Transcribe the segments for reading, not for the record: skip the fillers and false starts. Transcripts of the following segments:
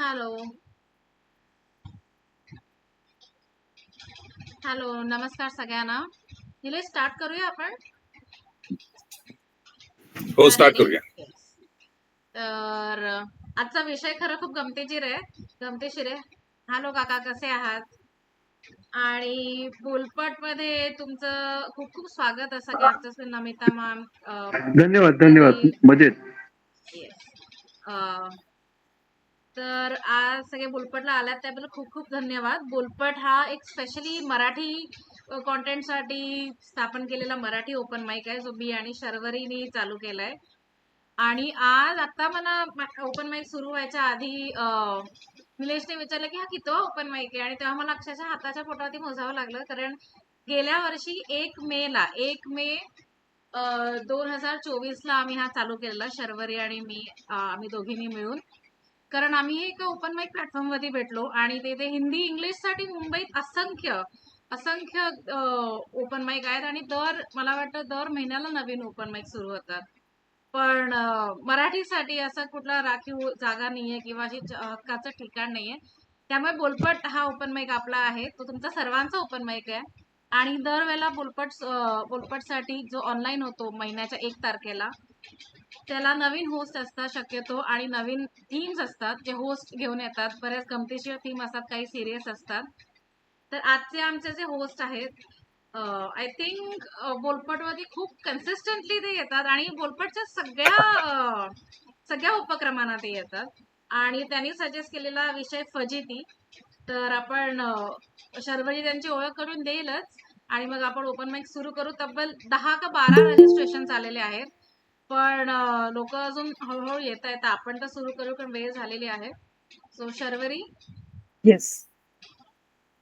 Hello. Hello, नमस्कार सगळ्यांना. Nilesh, start करूया आपण. हो, स्टार्ट रेडी? करूया. तर आजचा विषय खरं खूप गमतीशीर आहे. हॅलो काका, कसे आहात? आणि बोलपट मध्ये तुमचं खूप खूप स्वागत आहे सगळ्यांचं. नमिता मॅम, धन्यवाद. मजेत. तर आज सगळे बोलपटला आल्यात त्याबद्दल खूप खूप धन्यवाद. बोलपट हा एक स्पेशली मराठी कॉन्टेंटसाठी स्थापन केलेला मराठी ओपन माईक आहे, जो मी आणि शर्वरीने चालू केलाय. आणि आज आता मला ओपन माईक सुरू व्हायच्या आधी निलेशने विचारलं की हा कितवा ओपन माईक आहे, आणि तेव्हा मला अक्षरशः हाताच्या पोटावरती मोजावं लागलं. कारण गेल्या वर्षी 1 मे 2024ला आम्ही हा चालू केलेला, शर्वरी आणि मी, आम्ही दोघींनी मिळून. कारण आम्ही एका ओपन माईक प्लॅटफॉर्म मध्ये भेटलो आणि ते हिंदी इंग्लिश साठी मुंबईत असंख्य ओपन माईक आहेत, आणि मला वाटतं दर महिन्याला नवीन ओपन माईक सुरू होतात. पण मराठीसाठी असं कुठला राखीव जागा नाहीये किंवा अशी हक्काचं ठिकाण नाहीये. त्यामुळे बोलपट हा ओपन माईक आपला आहे, तो तुमचा सर्वांचा ओपन माईक आहे. आणि दरवेळेला बोलपटसाठी जो ऑनलाईन होतो महिन्याच्या 1 तारखेला, त्याला नवीन होस्ट असतात शक्यतो, आणि नवीन थीम्स असतात जे होस्ट घेऊन येतात. बऱ्याच गमतीशीर थीम असतात, काही सिरियस असतात. तर आजचे आमचे जे होस्ट आहेत, आय थिंक बोलपटमध्ये खूप कन्सिस्टंटली ते येतात आणि बोलपटच्या सगळ्या उपक्रमांना ते येतात. आणि त्यांनी सजेस्ट केलेला विषय फजिती. तर आपण शर्वरी त्यांची ओळख करून देईलच, आणि मग आपण ओपन माईक सुरू करू. तब्बल 10 का 12 रजिस्ट्रेशन झालेले आहेत, पण लोक अजून हळूहळू येत आहेत. आपण तर सुरू करू, कारण वेळ झालेली आहे. सो शर्वरी. येस.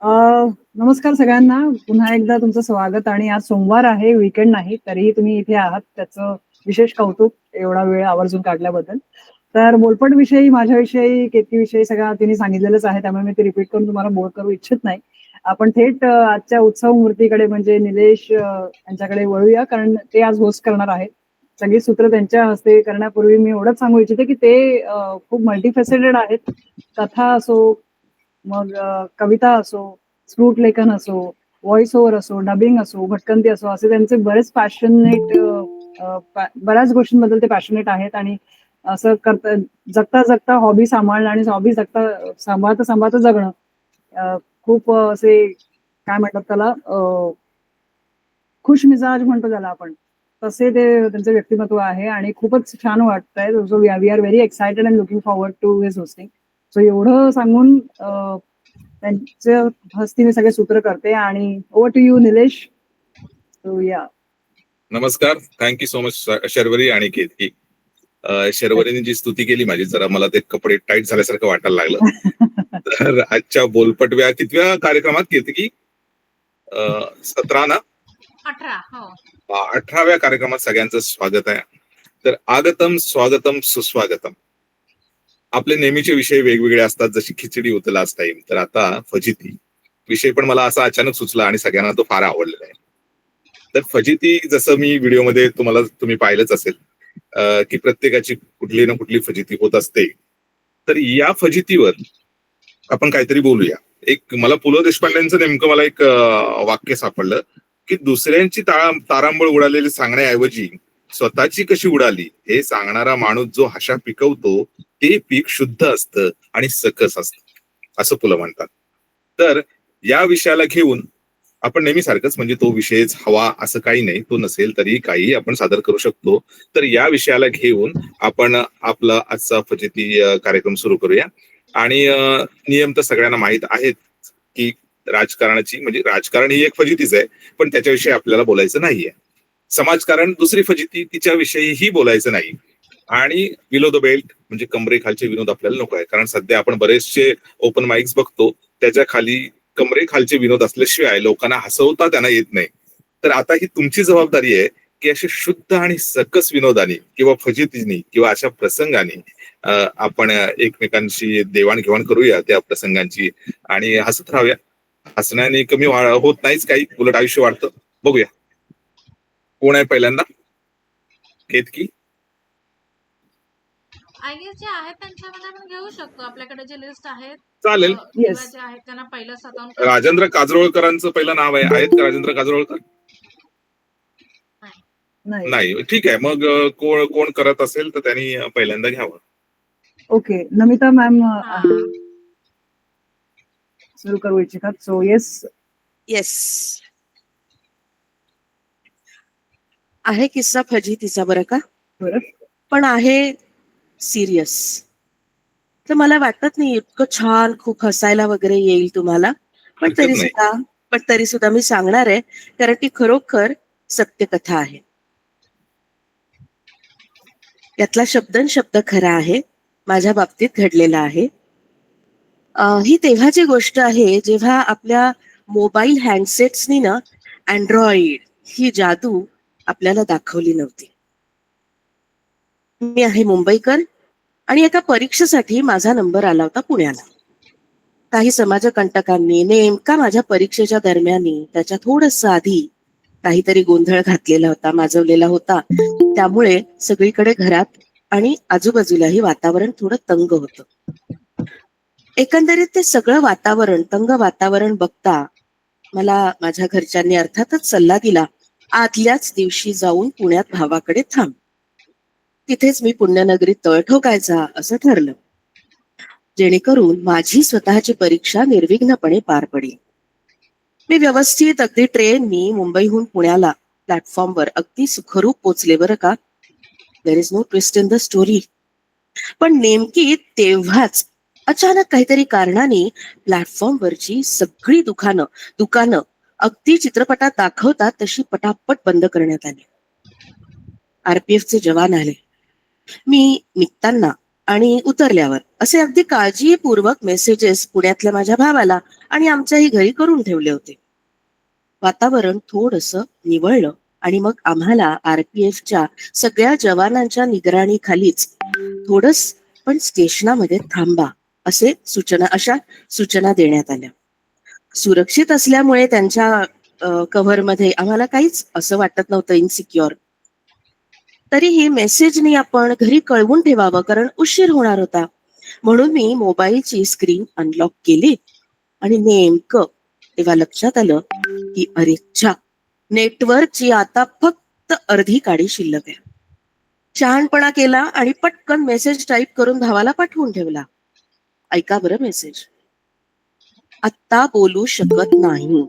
नमस्कार सगळ्यांना, पुन्हा एकदा तुमचं स्वागत. आणि आज सोमवार आहे, वीकेंड नाही, तरीही तुम्ही इथे आहात, त्याचं विशेष कौतुक एवढा वेळ आवर्जून काढल्याबद्दल. तर बोलपट विषयी, माझ्याविषयी, केतकीविषयी सगळं तिने सांगितलेलंच आहे, त्यामुळे मी ते रिपीट करून तुम्हाला बोर करू इच्छित नाही. आपण थेट आजच्या उत्सव मूर्तीकडे म्हणजे निलेश यांच्याकडे वळूया, कारण ते आज होस्ट करणार आहेत. सगळी सूत्र त्यांच्या हस्ते करण्यापूर्वी मी एवढंच सांगू इच्छिते की ते खूप मल्टीफेसेटेड आहेत. कथा असो, मग कविता असो, स्क्रूट लेखन असो, व्हॉइस ओव्हर असो, डबिंग असो, भटकंती असो, असे त्यांचे बरेच पॅशनेट, बऱ्याच गोष्टींबद्दल ते पॅशनेट आहेत. आणि असं जगता जगता हॉबी सांभाळणं आणि हॉबी सांभाळता जगणं, खूप असे काय म्हणतात त्याला, खुश मिजाज म्हणतो त्याला आपण, तसे ते त्यांचं व्यक्तिमत्व आहे. आणि खूपच छान वाटतंय. So we are very excited and looking forward to his hosting. So एवढं सांगून त्यांच्या हस्ते मी सगळे सूत्र करते, आणि over to you Nilesh. So या. नमस्कार, थँक्यू सो मच शर्वरी आणि केतकी. शर्वरीने जी स्तुती केली माझी, जरा मला ते कपडे टाईट झाल्यासारखं वाटायला लागलं. तर आजच्या बोलपटव्या कितव्या कार्यक्रमात केतकी? 17 ना? 18. हो. 18व्या कार्यक्रमात सगळ्यांचं स्वागत आहे. तर आगतम स्वागतम सुस्वागतम. आपले नेहमीचे विषय वेगवेगळे असतात, जशी खिचडी होतं लास्ट टाइम, तर आता फजिती विषय पण मला असा अचानक सुचला आणि सगळ्यांना तो फार आवडलेला आहे. तर फजिती, जसं मी व्हिडिओमध्ये तुम्ही पाहिलंच असेल की प्रत्येकाची कुठली ना कुठली फजिती होत असते. तर या फजितीवर आपण काहीतरी बोलूया. एक मला पु ल देशपांडेंचं नेमकं मला एक वाक्य सापडलं की दुसऱ्यांची तारांबळ उडालेली सांगण्याऐवजी स्वतःची कशी उडाली हे सांगणारा माणूस जो हशा पिकवतो ते पीक शुद्ध असतं आणि सकस असतं, असं पुलं म्हणतात. तर या विषयाला घेऊन आपण नेहमी सारखंच, म्हणजे तो विषयच हवा असं काही नाही, तो नसेल तरी काही आपण सादर करू शकतो. तर या विषयाला घेऊन आपण आपला आजचा फजिती कार्यक्रम सुरू करूया. आणि नियम तर सगळ्यांना माहित आहेत की राजकारणाची, म्हणजे राजकारण ही एक फजितीच आहे, पण त्याच्याविषयी आपल्याला बोलायचं नाहीये. समाजकारण दुसरी फजिती, तिच्याविषयीही बोलायचं नाही. आणि बिलो द बेल्ट म्हणजे कमरेखालचे विनोद आपल्याला नको आहे, कारण सध्या आपण बरेचसे ओपन माइक्स बघतो, त्याच्या खाली कमरेखालचे विनोद असल्याशिवाय लोकांना हसवता त्यांना येत नाही. तर आता ही तुमची जबाबदारी आहे की असे शुद्ध आणि सकस विनोदाने किंवा फजितीने किंवा अशा प्रसंगाने आपण एकमेकांशी देवाणघेवाण करूया त्या प्रसंगांची, आणि हसत राहूया. हसण्याने कमी होत नाहीच काही, उलट आयुष्य वाढतं. बघूया कोण आहे पहिल्यांदा. केतकी. आय गेस जे आहेत त्यांच्यामध्ये आपण घेऊ शकतो. आपल्याकडे जे लिस्ट आहेत चालेल. किंवा येस. जे आहेत त्यांना पहिलं स्वतःहून राजेंद्र काजरोळकरांचं पहिलं नाव आहे. आहेत का राजेंद्र काजरोळकर? नाही. नाही. ठीक आहे. मग कोण कोण करत असेल तर त्यांनी पहिल्यांदा घ्यावं. ओके. नमिता मॅम हा. सुरू करू इच्छितात. So yes. येस, आहे किस्सा फजितीचा बरं का, बरं. पण आहे सिरियस. तर मला वाटत नाही इतकं छान खूप हसायला वगैरे येईल तुम्हाला, पण हरकत तरी नाही. सुद्धा मी सांगणार आहे, कारण ती खरोखर सत्यकथा आहे. यातला शब्दनशब्द खरा आहे, माझ्या बाबतीत घडलेला आहे. ही तेव्हाची गोष्ट आहे जेव्हा आपल्या मोबाईल हँडसेट्सनी ना अँड्रॉइड ही जादू आपल्याला दाखवली नव्हती. मी आहे मुंबईकर आणि एका परीक्षेसाठी माझा नंबर आला होता पुण्याला. काही समाजकंटकांनी नेमका माझ्या परीक्षेच्या दरम्यानी त्याच्या थोडस आधी काहीतरी गोंधळ घातलेला होता, माजवलेला होता. त्यामुळे सगळीकडे घरात आणि आजूबाजूलाही वातावरण थोडं तंग होतं. एकंदरीत ते सगळं वातावरण, तंग वातावरण बघता मला माझ्या घरच्यांनी अर्थातच सल्ला दिला, आदल्याच दिवशी जाऊन पुण्यात भावाकडे थांब. तिथेच मी पुण्यनगरीत तळ ठोकायचा असं ठरलं, जेणेकरून माझी स्वतःची परीक्षा निर्विघ्नपणे पार पडेल. मी व्यवस्थित अगदी ट्रेननी मुंबईहून पुण्याला प्लॅटफॉर्मवर अगदी सुखरूप पोचले बरं का. There is no twist in the story. पण नेमकी तेव्हाच अचानक काहीतरी कारणाने प्लॅटफॉर्मवरची सगळी दुकानं अगदी चित्रपटात दाखवतात तशी पटापट बंद करण्यात आली. आरपीएफचे जवान आले. मी निघताना आणि उतरल्यावर असे अगदी काळजीपूर्वक मेसेजेस पुण्यातल्या माझ्या भावाला आणि आमच्याही घरी करून ठेवले होते. वातावरण थोडंसं निवळलं आणि मग आम्हाला आरपीएफच्या सगळ्या जवानांच्या निगराणीखालीच थोडस पण स्टेशनामध्ये थांबा अशा सूचना देण्यात आल्या. सुरक्षित असल्यामुळे त्यांच्या कव्हरमध्ये आम्हाला काहीच असं वाटत नव्हतं इन्सिक्युअर. तरीही मेसेजनी आपण घरी कळवून ठेवावं, कारण उशीर होणार होता. म्हणून मी मोबाईलची स्क्रीन अनलॉक केली आणि नेमकं तेव्हा लक्षात आलं की अरे छा, नेटवर्कची आता फक्त अर्धी काडी शिल्लक आहे. शहाणपणा केला आणि पटकन मेसेज टाईप करून भावाला पाठवून ठेवला. ऐका बरं मेसेज. आत्ता बोलू शकत नाही.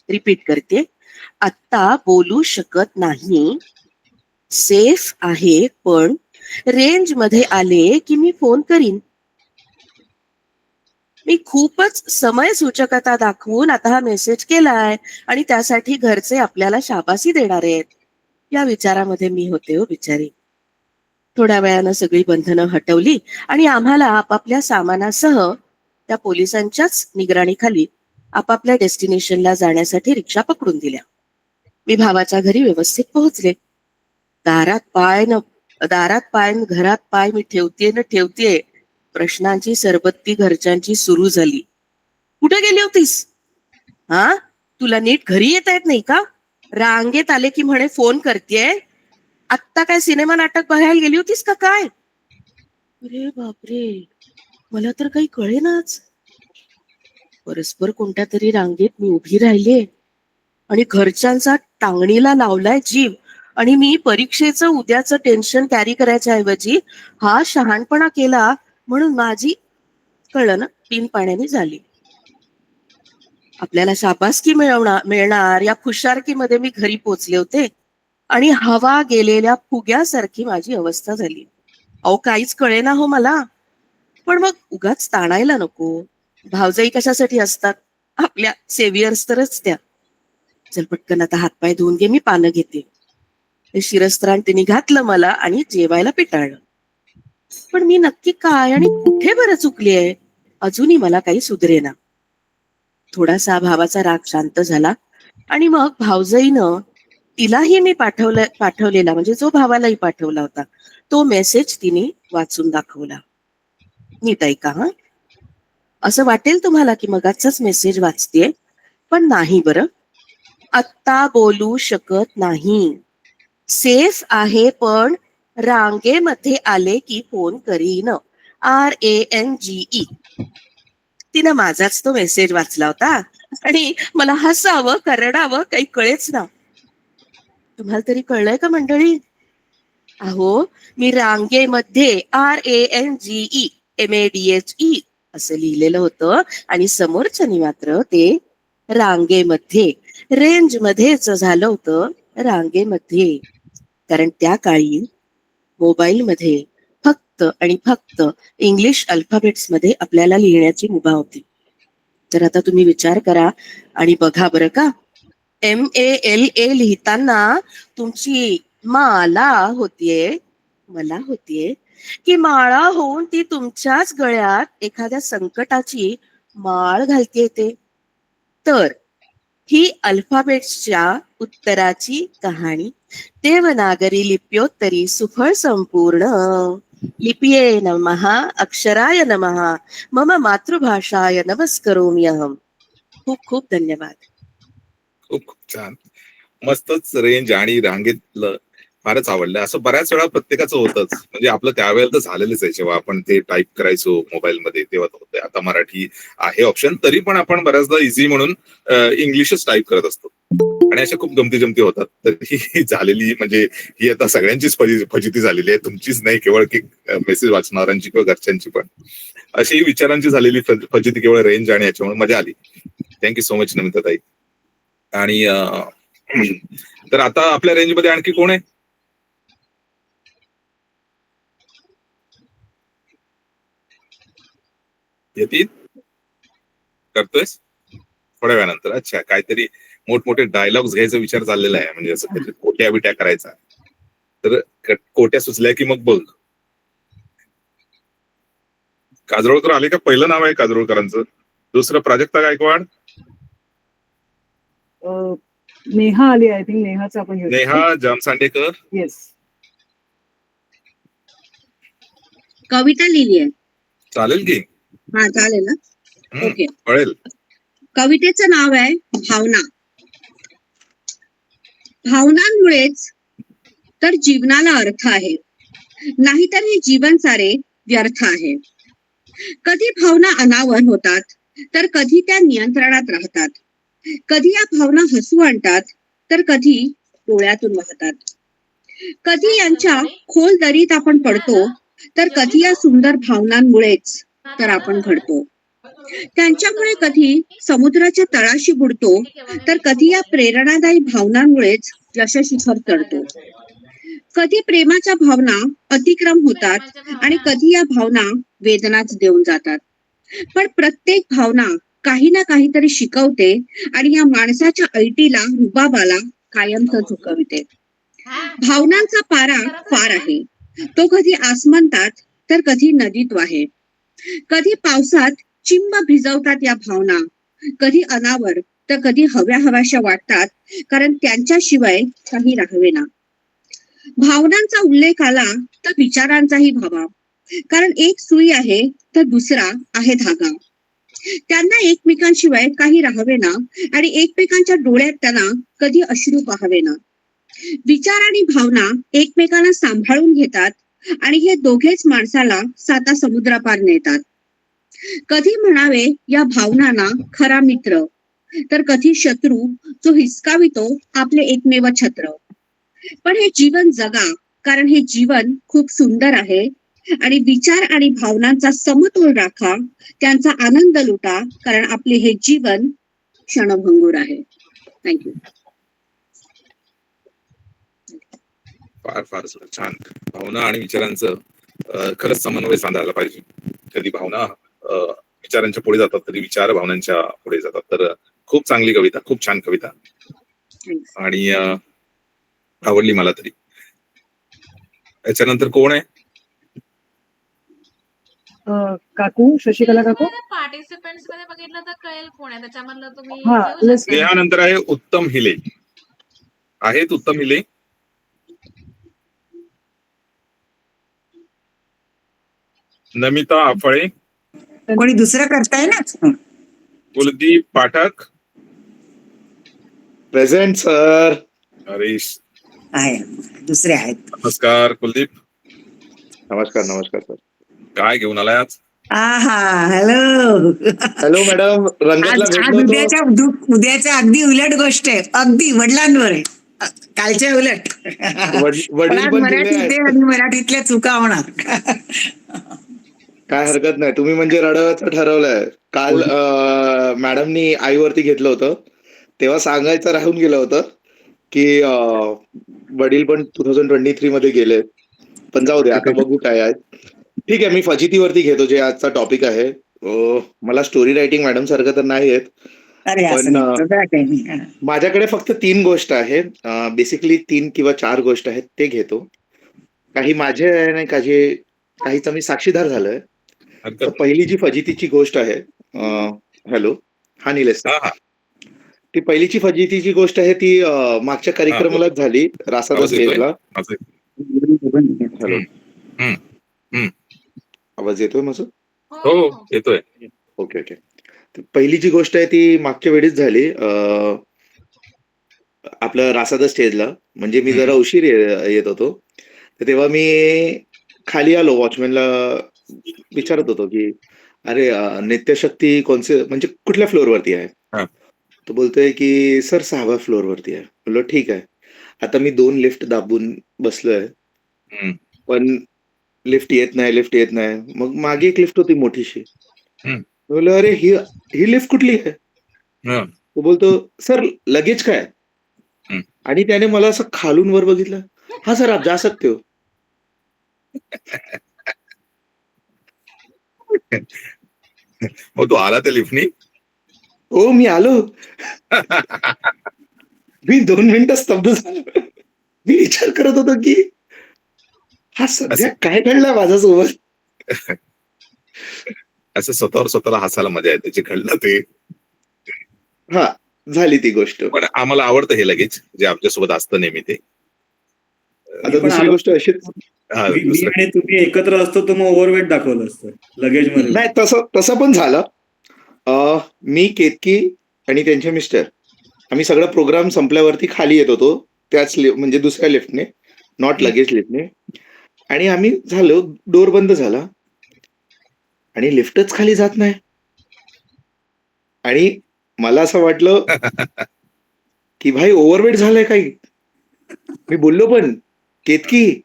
रिपीट करते, आत्ता बोलू शकत नाही. सेफ आहे, पण रेंज मध्ये आले की मी फोन करीन. मी खूपच समय सूचकता दाखवून आता हा मेसेज केलाय आणि त्यासाठी घरचे आपल्याला शाबासी देणार आहेत या विचारामध्ये मी होते हो बिचारी. थोड्या वेळानं सगळी बंधनं हटवली आणि आम्हाला आपापल्या सामानासह त्या पोलिसांच्याच निगराणीखाली आपापल्या डेस्टिनेशनला जाण्यासाठी रिक्षा पकडून दिल्या. मी भावाच्या घरी व्यवस्थित पोहोचले. दारात पाय घरात पाय मी ठेवतेय प्रश्नांची सरबत्ती घरच्यांची सुरू झाली. कुठे गेली होतीस? हा, तुला नीट घरी येता येत नाही का? रांगेत आले की म्हणे फोन करतेय. आत्ता काय सिनेमा नाटक बघायला गेली होतीस का काय? अरे बापरे, मला तर काही कळेनाच. परस्पर कोणत्या तरी रांगेत मी उभी राहिले आणि घरच्यांचा टांगणीला लावलाय जीव आणि मी परीक्षेचं उद्याचं टेन्शन कॅरी करायच्या ऐवजी हा शहाणपणा केला म्हणून माझी, कळलं ना, तीन पाण्याने झाली. आपल्याला शाबासकी मिळणार या खुशारकीमध्ये मी घरी पोचले होते आणि हवा गेलेल्या फुग्यासारखी माझी अवस्था झाली. अहो काहीच कळेना हो मला. पण मग उगाच ताणायला नको. भावजाई कशासाठी असतात? आपल्या सेव्हियर्स तरच त्या. चल पटकन आता हातपाय धुवून घे, मी पानं घेते. ते शिरस्त्राण तिने घातलं मला आणि जेवायला पिटाळलं. पण मी नक्की काय आणि कुठे बरं चुकली आहे अजूनही मला काही सुधरेना. थोडासा भावाचा राग शांत झाला आणि मग भावजाईनं तिलाही मी पाठवलेला म्हणजे जो भावालाही पाठवला होता तो मेसेज तिने वाचून दाखवला. नीट ऐका हा. असं वाटेल तुम्हाला की मगाचाच मेसेज वाचतेय, पण नाही बरं. आत्ता बोलू शकत नाही. सेफ आहे, पण रांगेमध्ये आले की फोन करीन. RANGE. तिनं माझाच तो मेसेज वाचला होता आणि मला हसावं का रडावं काही कळेच ना. तुम्हाला तरी कळलंय का मंडळी? अहो, मी रांगेमध्ये RANGE MADHE असं लिहिलेलं होतं आणि समोरच्यानी मात्र ते रांगेमध्ये रेंज मध्येच झालं होतं, रांगेमध्ये. कारण त्या काळी मोबाईलमध्ये फक्त आणि फक्त इंग्लिश अल्फाबेट्स मध्ये आपल्याला लिहिण्याची मुभा होती. तर आता तुम्ही विचार करा आणि बघा बरं का, MALA लिहिताना तुमची माला होतीये, मला होतीये, की माळा होऊन ती तुमच्याच गळ्यात एखाद्या संकटाची माळ घालते ते. तर ही अल्फाबेट्सच्या उत्तराची कहाणी देवनागरी लिप्योत्तरी सुफळ संपूर्ण. लिपिये नमः, अक्षराय नमः, मम मातृभाषाय नमस्करोमि अहम. खूप खूप धन्यवाद. खूप खूप छान. मस्तच रेंज आणि रांगेतलं फारच आवडलं. असं बऱ्याच वेळा प्रत्येकाचं होतच. म्हणजे आपलं त्यावेळेला तर झालेलंच आहे, जेव्हा आपण ते टाईप करायचो मोबाईलमध्ये तेव्हा होतंय. आता मराठी आहे ऑप्शन, तरी पण आपण बऱ्याचदा इझी म्हणून इंग्लिशच टाईप करत असतो आणि अशा खूप गमती जमती होतात. तर ही झालेली म्हणजे ही आता सगळ्यांचीच फजिती झालेली आहे, तुमचीच नाही केवळ की मेसेज वाचणाऱ्यांची किंवा घरच्यांची पण. अशी विचारांची झालेली फजिती केवळ रेंज आणि याच्यामुळे मजा आली. थँक्यू सो मच नमिताताई. आणि तर आता आपल्या रेंजमध्ये आणखी कोण आहे? येतील करतोयस थोड्या वेळानंतर. अच्छा, काहीतरी मोठमोठे डायलॉग्स घ्यायचा विचार चाललेला आहे, म्हणजे असं काहीतरी कोट्या बिट्या करायचा. तर कोट्या सुचल्या की मग बघ. काजरोळकर आले का? पहिलं नाव आहे काजरोळकरांचं. दुसरं प्राजक्ता गायकवाड. नेहा आली, आय थिंक नेहाचं आपण घेऊ. नेहा जामसांडेकर. येस. कविता लिहिली आहे. चालेल की? हा चालेल ना. ओके. कळेल. कवितेचं नाव आहे भावना. भावनांमुळेच तर जीवनाला अर्थ आहे, नाहीतर हे जीवन सारे व्यर्थ आहे. कधी भावना अनावर होतात, तर कधी त्या नियंत्रणात राहतात. कधी या भावना हसू आणतात, तर कधी डोळ्यातून वाहतात. कधी यांच्या खोल दरीत आपण पडतो, तर कधी या सुंदर भावनांमुळेच तर आपण घडतो. त्यांच्यामुळे कधी समुद्राच्या तळाशी बुडतो, तर कधी या प्रेरणादायी भावनांमुळेच यशशिखर चढतो. कधी प्रेमाच्या भावना अतिक्रम होतात आणि कधी या भावना वेदनाच देऊन जातात. पण प्रत्येक भावना काही ना काहीतरी शिकवते आणि या माणसाच्या ऐटीला, रुबाबाला कायमच झुकविते. भावनांचा पारा फार आहे. तो कधी आसमंतात तर कधी नदीत वाहे. कधी पावसात चिंब भिजवतात या भावना, कधी अनावर तर कधी हव्या हव्याशा वाटतात, कारण त्यांच्याशिवाय काही राहावेना. भावनांचा उल्लेख आला तर विचारांचाही भावा, कारण एक सुई आहे तर दुसरा आहे धागा. त्यांना एकमेकांशिवाय काही राहावेना आणि एकमेकांच्या डोळ्यात त्यांना कधी अश्रू पाहावेना. विचार आणि भावना एकमेकांना सांभाळून घेतात आणि हे दोघेच माणसाला साता समुद्रापार नेतात. कधी म्हणावे या भावनांना खरा मित्र, तर कधी शत्रू जो हिसकावितो आपले एकमेव छत्र. पण हे जीवन जगा, कारण हे जीवन खूप सुंदर आहे आणि विचार आणि भावनांचा समतोल राखा, त्यांचा आनंद लुटा, कारण आपले हे जीवन क्षणभंगूर आहे. थँक्यू. फार फार छान. भावना आणि विचारांचं खरंच समन्वय साधायला पाहिजे. कधी भावना विचारांच्या पुढे जातात, कधी विचार भावनांच्या पुढे जातात. तर खूप चांगली कविता, खूप छान कविता आणि आवडली मला तरी. याच्यानंतर कोण आहे? काकू, शशिकला काकू. पार्टिसिपेंट्स मध्ये बघितलं तर कळेल कोण आहे त्याच्यामधलं. तुम्ही हा, घेऊ शकता. यानंतर आहे उत्तम हिले. आहेत उत्तम हिले? नमिता आफळे. कोणी दुसरं करताय ना. कुलदीप पाठक. Present sir. हरीश आहे, दुसरे आहेत. नमस्कार कुलदीप. नमस्कार नमस्कार सर. काय घेऊन आलाय आज? आहा हॅलो. हॅलो मॅडम, रंगतला आज भेटलो होतो. उद्याच्या अगदी उलट गोष्ट आहे. अगदी वडिलांवर आहे. कालच्या उलट. पण वडील आज पण जुने मराठीत आहे आहेत. आणि मराठीतल्या चुका होणार. काय हरकत नाही, तुम्ही म्हणजे रडवायचं ठरवलंय. काल मॅडमनी आईवरती घेतलं होतं, तेव्हा सांगायचं राहून गेलं होतं की वडील पण 2023 मध्ये गेले. पण जाऊ दे, आता बघू काय आहे. ठीक आहे, मी फजितीवरती घेतो, जे आजचा टॉपिक आहे. मला स्टोरी रायटिंग मॅडम सारखं तर नाही येत, अरे असं पण नाही, तसं काही नाही. माझ्याकडे फक्त 3 गोष्ट आहेत. बेसिकली 3 किंवा 4 गोष्ट आहेत, ते घेतो. काही माझे आहे नाही, काहीचा मी साक्षीदार झालोय. हरकत तर नाही. पहिली जी फजितीची गोष्ट आहे, हॅलो, हा निलेश हा सर. हा. ती पहिलीची फजितीची गोष्ट आहे ती मागच्या कार्यक्रमालाच झाली, रासादा आवाज येतोय स्टेजला. माझा? हॅलो, हम्म, हम्म. आवाज येतोय माझं? हो हो, येतोय. Okay okay. तर पहिली जी गोष्ट आहे ती मागच्या वेळीच झाली. आपलं रासादा स्टेजला, म्हणजे मी जरा उशीर येत होतो. तर तेव्हा मी खाली आलो, वॉचमॅनला विचारत होतो की अरे नित्यशक्ती कोणचे, म्हणजे कुठल्या फ्लोअरवरती आहे. हा. तो बोलतोय की सर 6व्या फ्लोअरवरती आहे. बोललो ठीक आहे. आता मी 2 लिफ्ट दाबून बसलोय, हम्म, पण लिफ्ट येत नाही. मग मागे एक लिफ्ट होती मोठीशी. हम्म. बोललो अरे ही लिफ्ट कुठली आहे. हा. तो बोलतो सर लगेज काय. हम्म. आणि त्याने मला असं खालून वर बघितलं. हा सर आप जा सकते हो. मग तू आला त्या लिफ्टनी? हो, मी आलो. मी 2 मिनिटं स्तब्ध झालो. मी विचार करत होतो की हा सध्या काय घडलं माझ्यासोबत. असं स्वतःला हसायला मजा येते, जे घडलं ते. हा, झाली ती गोष्ट. पण आम्हाला आवडतं हे लगेच, जे आमच्यासोबत असतं नेहमी ते. आता दुसरी गोष्ट अशीच. हा, मी दुसरं आणि तुम्ही एकत्र असतो तर मग ओव्हरवेट दाखवलं असतं लगेज मध्ये. नाही, तसं पण झालं. मी, केतकी आणि त्यांचे मिस्टर, आम्ही सगळा प्रोग्राम संपल्यावरती खाली येत होतो, त्याच म्हणजे दुसऱ्या लिफ्टने, नॉट लगेज लिफ्टने. आणि आम्ही झालो, डोर बंद झाला आणि लिफ्टच खाली जात नाही. आणि मला असं वाटलं की भाई ओव्हरवेट झालंय काही. मी बोललो पण, केतकी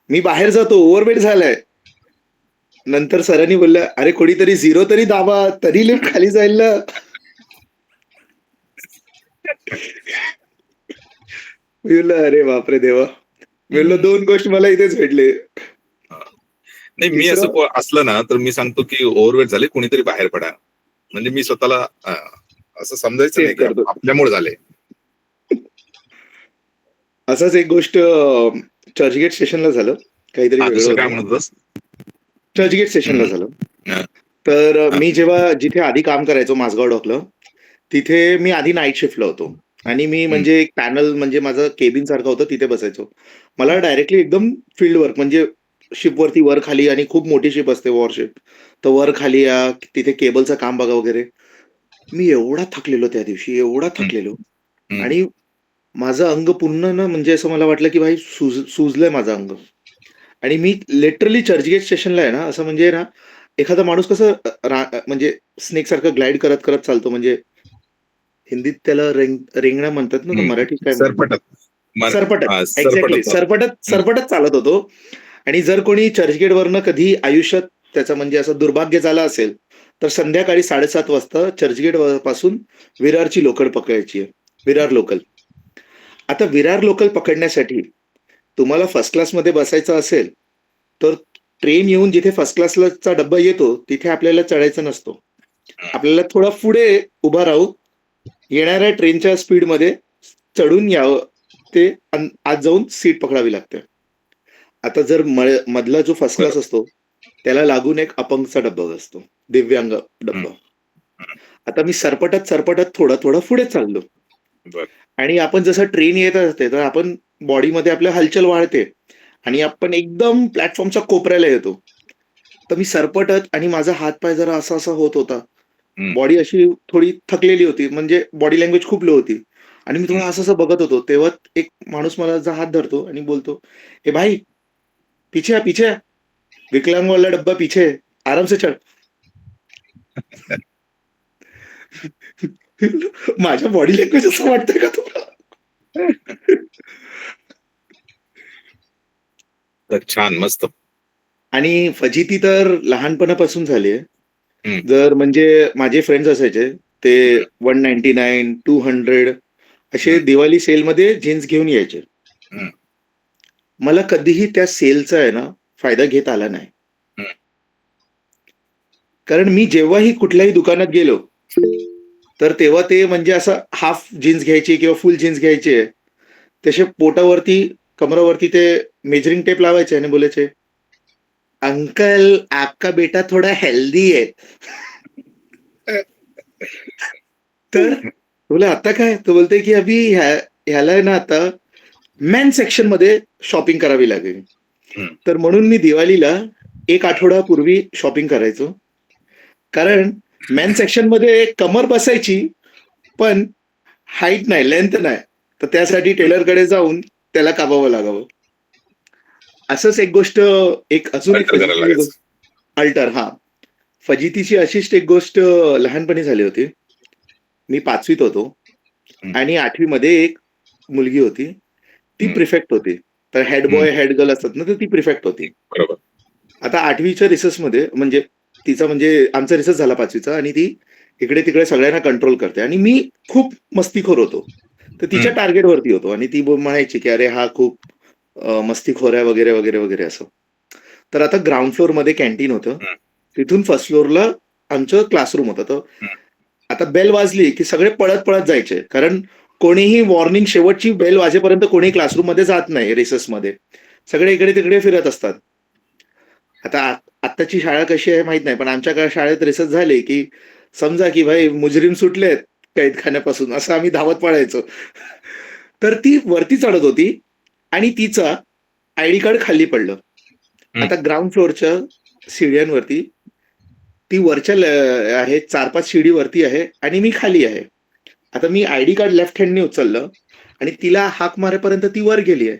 मी बाहेर जातो, ओव्हरवेट झालाय. नंतर सरांनी बोललं अरे कोणीतरी 0 तरी दाबा, तरी लिफ्ट खाली जाईल ना. मी बोललो अरे बापरे देवा. मी बोललो 2 गोष्ट मला इथेच भेटले. नाही, मी असं असलं ना तर मी सांगतो की ओव्हरवेट झाले, कोणीतरी बाहेर पडा. म्हणजे मी स्वतःला असं समजायचं नाही सेफ की करतो. आपल्यामुळे झाले. असंच एक गोष्ट चर्चगेट स्टेशनला झालं, काहीतरी वेगळं दुसरं काय होतं. म्हणत होतास? चर्चगेट स्टेशनला झालं. हा. तर मी जेव्हा जिथे आधी काम करायचो माझगाव डॉकला, तिथे मी आधी नाईट शिफ्टला होतो. आणि मी म्हणजे एक पॅनल, म्हणजे माझं केबिन सारखं होतं, तिथे बसायचो. मला डायरेक्टली एकदम फील्ड वर्क, म्हणजे शिपवरती वर खाली, आणि खूप मोठी शिप असते वॉरशिप, तर वर खाली या, तिथे केबलचं काम बघा वगैरे. मी एवढा थकलेलो त्या दिवशी, एवढा थकलेलो. आणि माझं अंग पूर्ण ना, म्हणजे असं मला वाटलं की भाई सुजलंय माझं अंग. आणि मी लिटरली चर्चगेट स्टेशनला आहे ना, असं म्हणजे ना, एखादा माणूस कसं म्हणजे स्नेक सारखं ग्लाइड करत करत चालतो, म्हणजे हिंदीत त्याला रेंगणं म्हणतात ना, तर मराठीत काय म्हणतात? सरपटत. एक्झॅक्टली, सरपटत चालत होतो. आणि जर कोणी चर्चगेट वरनं कधी आयुष्यात त्याचं म्हणजे असं दुर्भाग्य झालं असेल, तर संध्याकाळी 7:30 वाजता चर्चगेट पासून विरारची लोकल पकडायची आहे. विरार लोकल. आता विरार लोकल पकडण्यासाठी तुम्हाला फर्स्ट क्लासमध्ये बसायचं असेल, तर ट्रेन येऊन जिथे फर्स्ट क्लासचा डब्बा येतो, तिथे आपल्याला चढायचं नसतो. आपल्याला थोडा पुढे उभा राहून येणाऱ्या ट्रेनच्या स्पीडमध्ये चढून यावं, ते आत जाऊन सीट पकडावी लागते. आता जर मधला जो फर्स्ट क्लास असतो, त्याला लागून एक अपंगचा डब्बा असतो, दिव्यांग डब्बा. आता मी सरपटत थोडा पुढे चाललो. आणि आपण जसं ट्रेन येत असते, तर आपण बॉडीमध्ये आपल्या हालचाल वाढते आणि आपण एकदम प्लॅटफॉर्मच्या कोपऱ्याला येतो. तर मी सरपटत, आणि माझा हात पाय जरा असा होत होता, बॉडी अशी थोडी थकलेली होती, म्हणजे बॉडी लँग्वेज खूप लो होती. आणि मी थोडं असं बघत होतो, तेव्हा एक माणूस मला हात धरतो आणि बोलतो, ए भाई पीछे आ. विकलांग वाला डब्बा पीछे है, आराम से चढ. माझ्या बॉडी लँग्वेज असं वाटतंय का तुम्हाला? तर छान, मस्त. आणि फजिती तर लहानपणापासून झाली आहे. हम्म. जर म्हणजे माझे फ्रेंड्स असायचे ते 199, 200 असे दिवाळी सेलमध्ये जीन्स घेऊन यायचे. हम्म. मला कधीही त्या सेलचा आहे ना फायदा घेता आला नाही. हम्म. कारण मी जेव्हाही कुठल्याही दुकानात गेलो तर तेव्हा ते म्हणजे असं हाफ जीन्स घ्यायची किंवा फुल जीन्स घ्यायचे, तसे पोटावरती कमरावरती ते मेजरिंग टेप लावायचे आणि बोलायचे, अंकल आपका बेटा थोडा हेल्दी है. तर बोले आता काय, तो बोलते की अभी ह्याला आहे ना आता मेन सेक्शन मध्ये शॉपिंग करावी लागेल. हम्म. तर म्हणून मी दिवाळीला 1 आठवडापूर्वी शॉपिंग करायचो. कारण मेन सेक्शन मध्ये कमर बसायची पण हाईट नाही, लेंथ नाही. तर त्यासाठी टेलरकडे जाऊन त्याला कापावं लागावं. असंच एक गोष्ट, एक अजून एक Alter करायला लागायचं. अल्टर, हा फजितीची अशीच एक गोष्ट लहानपणी झाली होती. मी 5वीत होतो हम्म. आणि 8वी मध्ये एक मुलगी होती, ती हम्म. प्रिफेक्ट होती. तर हेड बॉय हेड गर्ल असतात ना, तर ती प्रिफेक्ट होती. बरोबर. आता 8वीच्या रिसर्चमध्ये म्हणजे तिचा म्हणजे आमचा रिसर्च झाला 5वीचा आणि ती इकडे तिकडे सगळ्यांना कंट्रोल करते आणि मी खूप मस्तीखोर होतो. तर तिच्या टार्गेटवरती होतो आणि ती म्हणायची की अरे हा खूप मस्तीखोर आहे वगैरे वगैरे वगैरे असं. तर आता ग्राउंड फ्लोअर मध्ये कॅन्टीन होतं, तिथून फर्स्ट फ्लोअरला आमचं क्लासरूम होतं. तर आता बेल वाजली की सगळे पळत पळत जायचे, कारण कोणीही वॉर्निंग शेवटची बेल वाजेपर्यंत कोणी क्लासरूम मध्ये जात नाही. रिसेसमध्ये सगळे इकडे तिकडे फिरत असतात. आता आत्ताची शाळा कशी आहे माहित नाही, पण आमच्या शाळेत रिसर्च झाले की समजा की भाई मुजरीम सुटलेत कैदखान्यापासून, असं आम्ही धावत पळायचो. तर ती वरती चढत होती आणि तिचा आयडी कार्ड खाली पडलं. आता ग्राउंड फ्लोअरच्या शिड्यांवरती ती वरच्या आहे 4-5 शिडी वरती आहे आणि मी खाली आहे. आता मी आयडी कार्ड लेफ्ट हँडने उचललं आणि तिला हाक मारेपर्यंत ती वर गेली आहे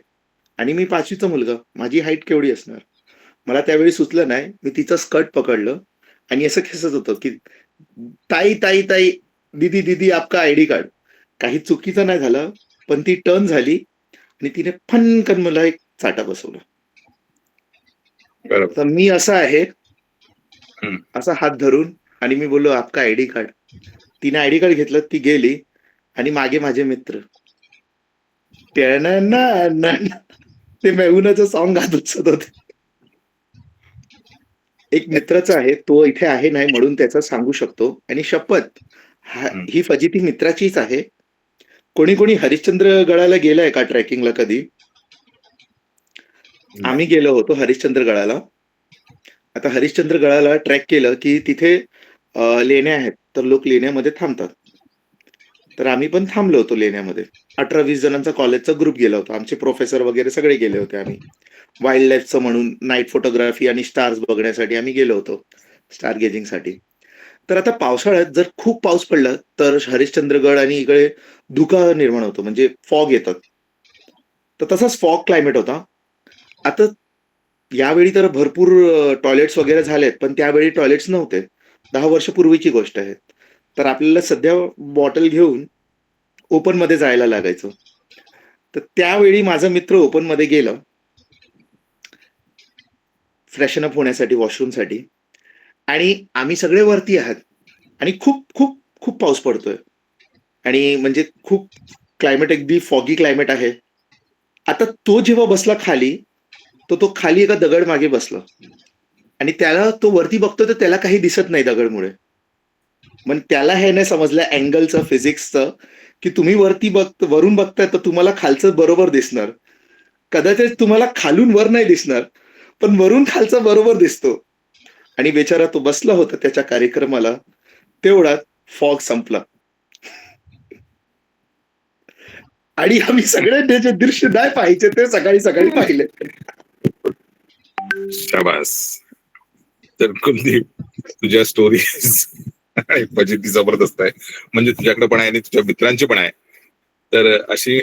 आणि मी 5वीचा मुलगा, माझी हाईट केवढी असणार. मला त्यावेळी सुचलं नाही, मी तिचं स्कर्ट पकडलं आणि असं खेचत होतं की ताई ताई ताई, दीदी दीदी आपका आयडी कार्ड. काही चुकीचं नाही झालं, पण ती टर्न झाली आणि तिने फनकन मला एक चाटा बसवला. बरोबर. तर मी असा आहे, हम्म. असा हात धरून आणि मी बोललो आपका आयडी कार्ड. तिने आयडी कार्ड घेतलं, ती गेली आणि मागे माझे मित्र ते मेहुनाचं सॉन्ग गात उचत होते. एक मित्राचा आहे, तो इथे आहे नाही म्हणून त्याचं सांगू शकतो आणि शपथ ही फजिती मित्राचीच आहे. कोणी कोणी हरिश्चंद्र गडाला गेलाय का ट्रेकिंगला कधी? आम्ही गेलो होतो हरिश्चंद्र गडाला. आता हरिश्चंद्र गडाला ट्रॅक केलं की तिथे लेण्या आहेत, तर लोक लेण्यामध्ये थांबतात. तर आम्ही पण थांबलो होतो लेण्यामध्ये. 18-20 जणांचा कॉलेजचा ग्रुप गेला होता. आमचे प्रोफेसर वगैरे सगळे गेले होते. आम्ही वाईल्ड लाईफचं म्हणून नाईट फोटोग्राफी आणि स्टार्स बघण्यासाठी आम्ही गेलो होतो, स्टार गेजिंगसाठी. तर आता पावसाळ्यात जर खूप पाऊस पडला तर हरिश्चंद्रगड आणि इकडे धुका निर्माण होतो, म्हणजे फॉग येतात. तर तसाच फॉग क्लायमेट होता. आता यावेळी तर भरपूर टॉयलेट्स वगैरे झालेत, पण त्यावेळी टॉयलेट्स नव्हते. 10 वर्षापूर्वीची गोष्ट आहे. तर आपल्याला सध्या बॉटल घेऊन ओपन मध्ये जायला लागायचं. तर त्यावेळी माझा मित्र ओपन मध्ये गेला फ्रेशन अप होण्यासाठी, वॉशरूमसाठी, आणि आम्ही सगळे वरती आहात आणि खूप खूप खूप पाऊस पडतोय आणि म्हणजे खूप क्लायमेट अगदी फॉगी क्लायमेट आहे. आता तो जेव्हा बसला खाली, तो खाली एका दगड मागे बसला आणि त्याला तो वरती बघतो तर त्याला काही दिसत नाही दगडमुळे. मग त्याला हे नाही समजलं अँगलचं, फिजिक्सचं, की तुम्ही वरून बघताय तर तुम्हाला खालचं बरोबर दिसणार, कदाचित तुम्हाला खालून वर नाही दिसणार, पण वरून खालचा बरोबर दिसतो. आणि बेचारा तो बसला होता त्याच्या कार्यक्रमाला, तेवढ्यात फॉग संपला आणि आम्ही सगळे त्याचे दृश्य नाही पाहायचे ते सकाळी सकाळी पाहिले. शाबास. तर कुलदीप, तुझ्या स्टोरीज आणि फजिती जबरदस्त आहे. म्हणजे तुझ्याकडे पण आहे आणि तुझ्या मित्रांची पण आहे. तर अशी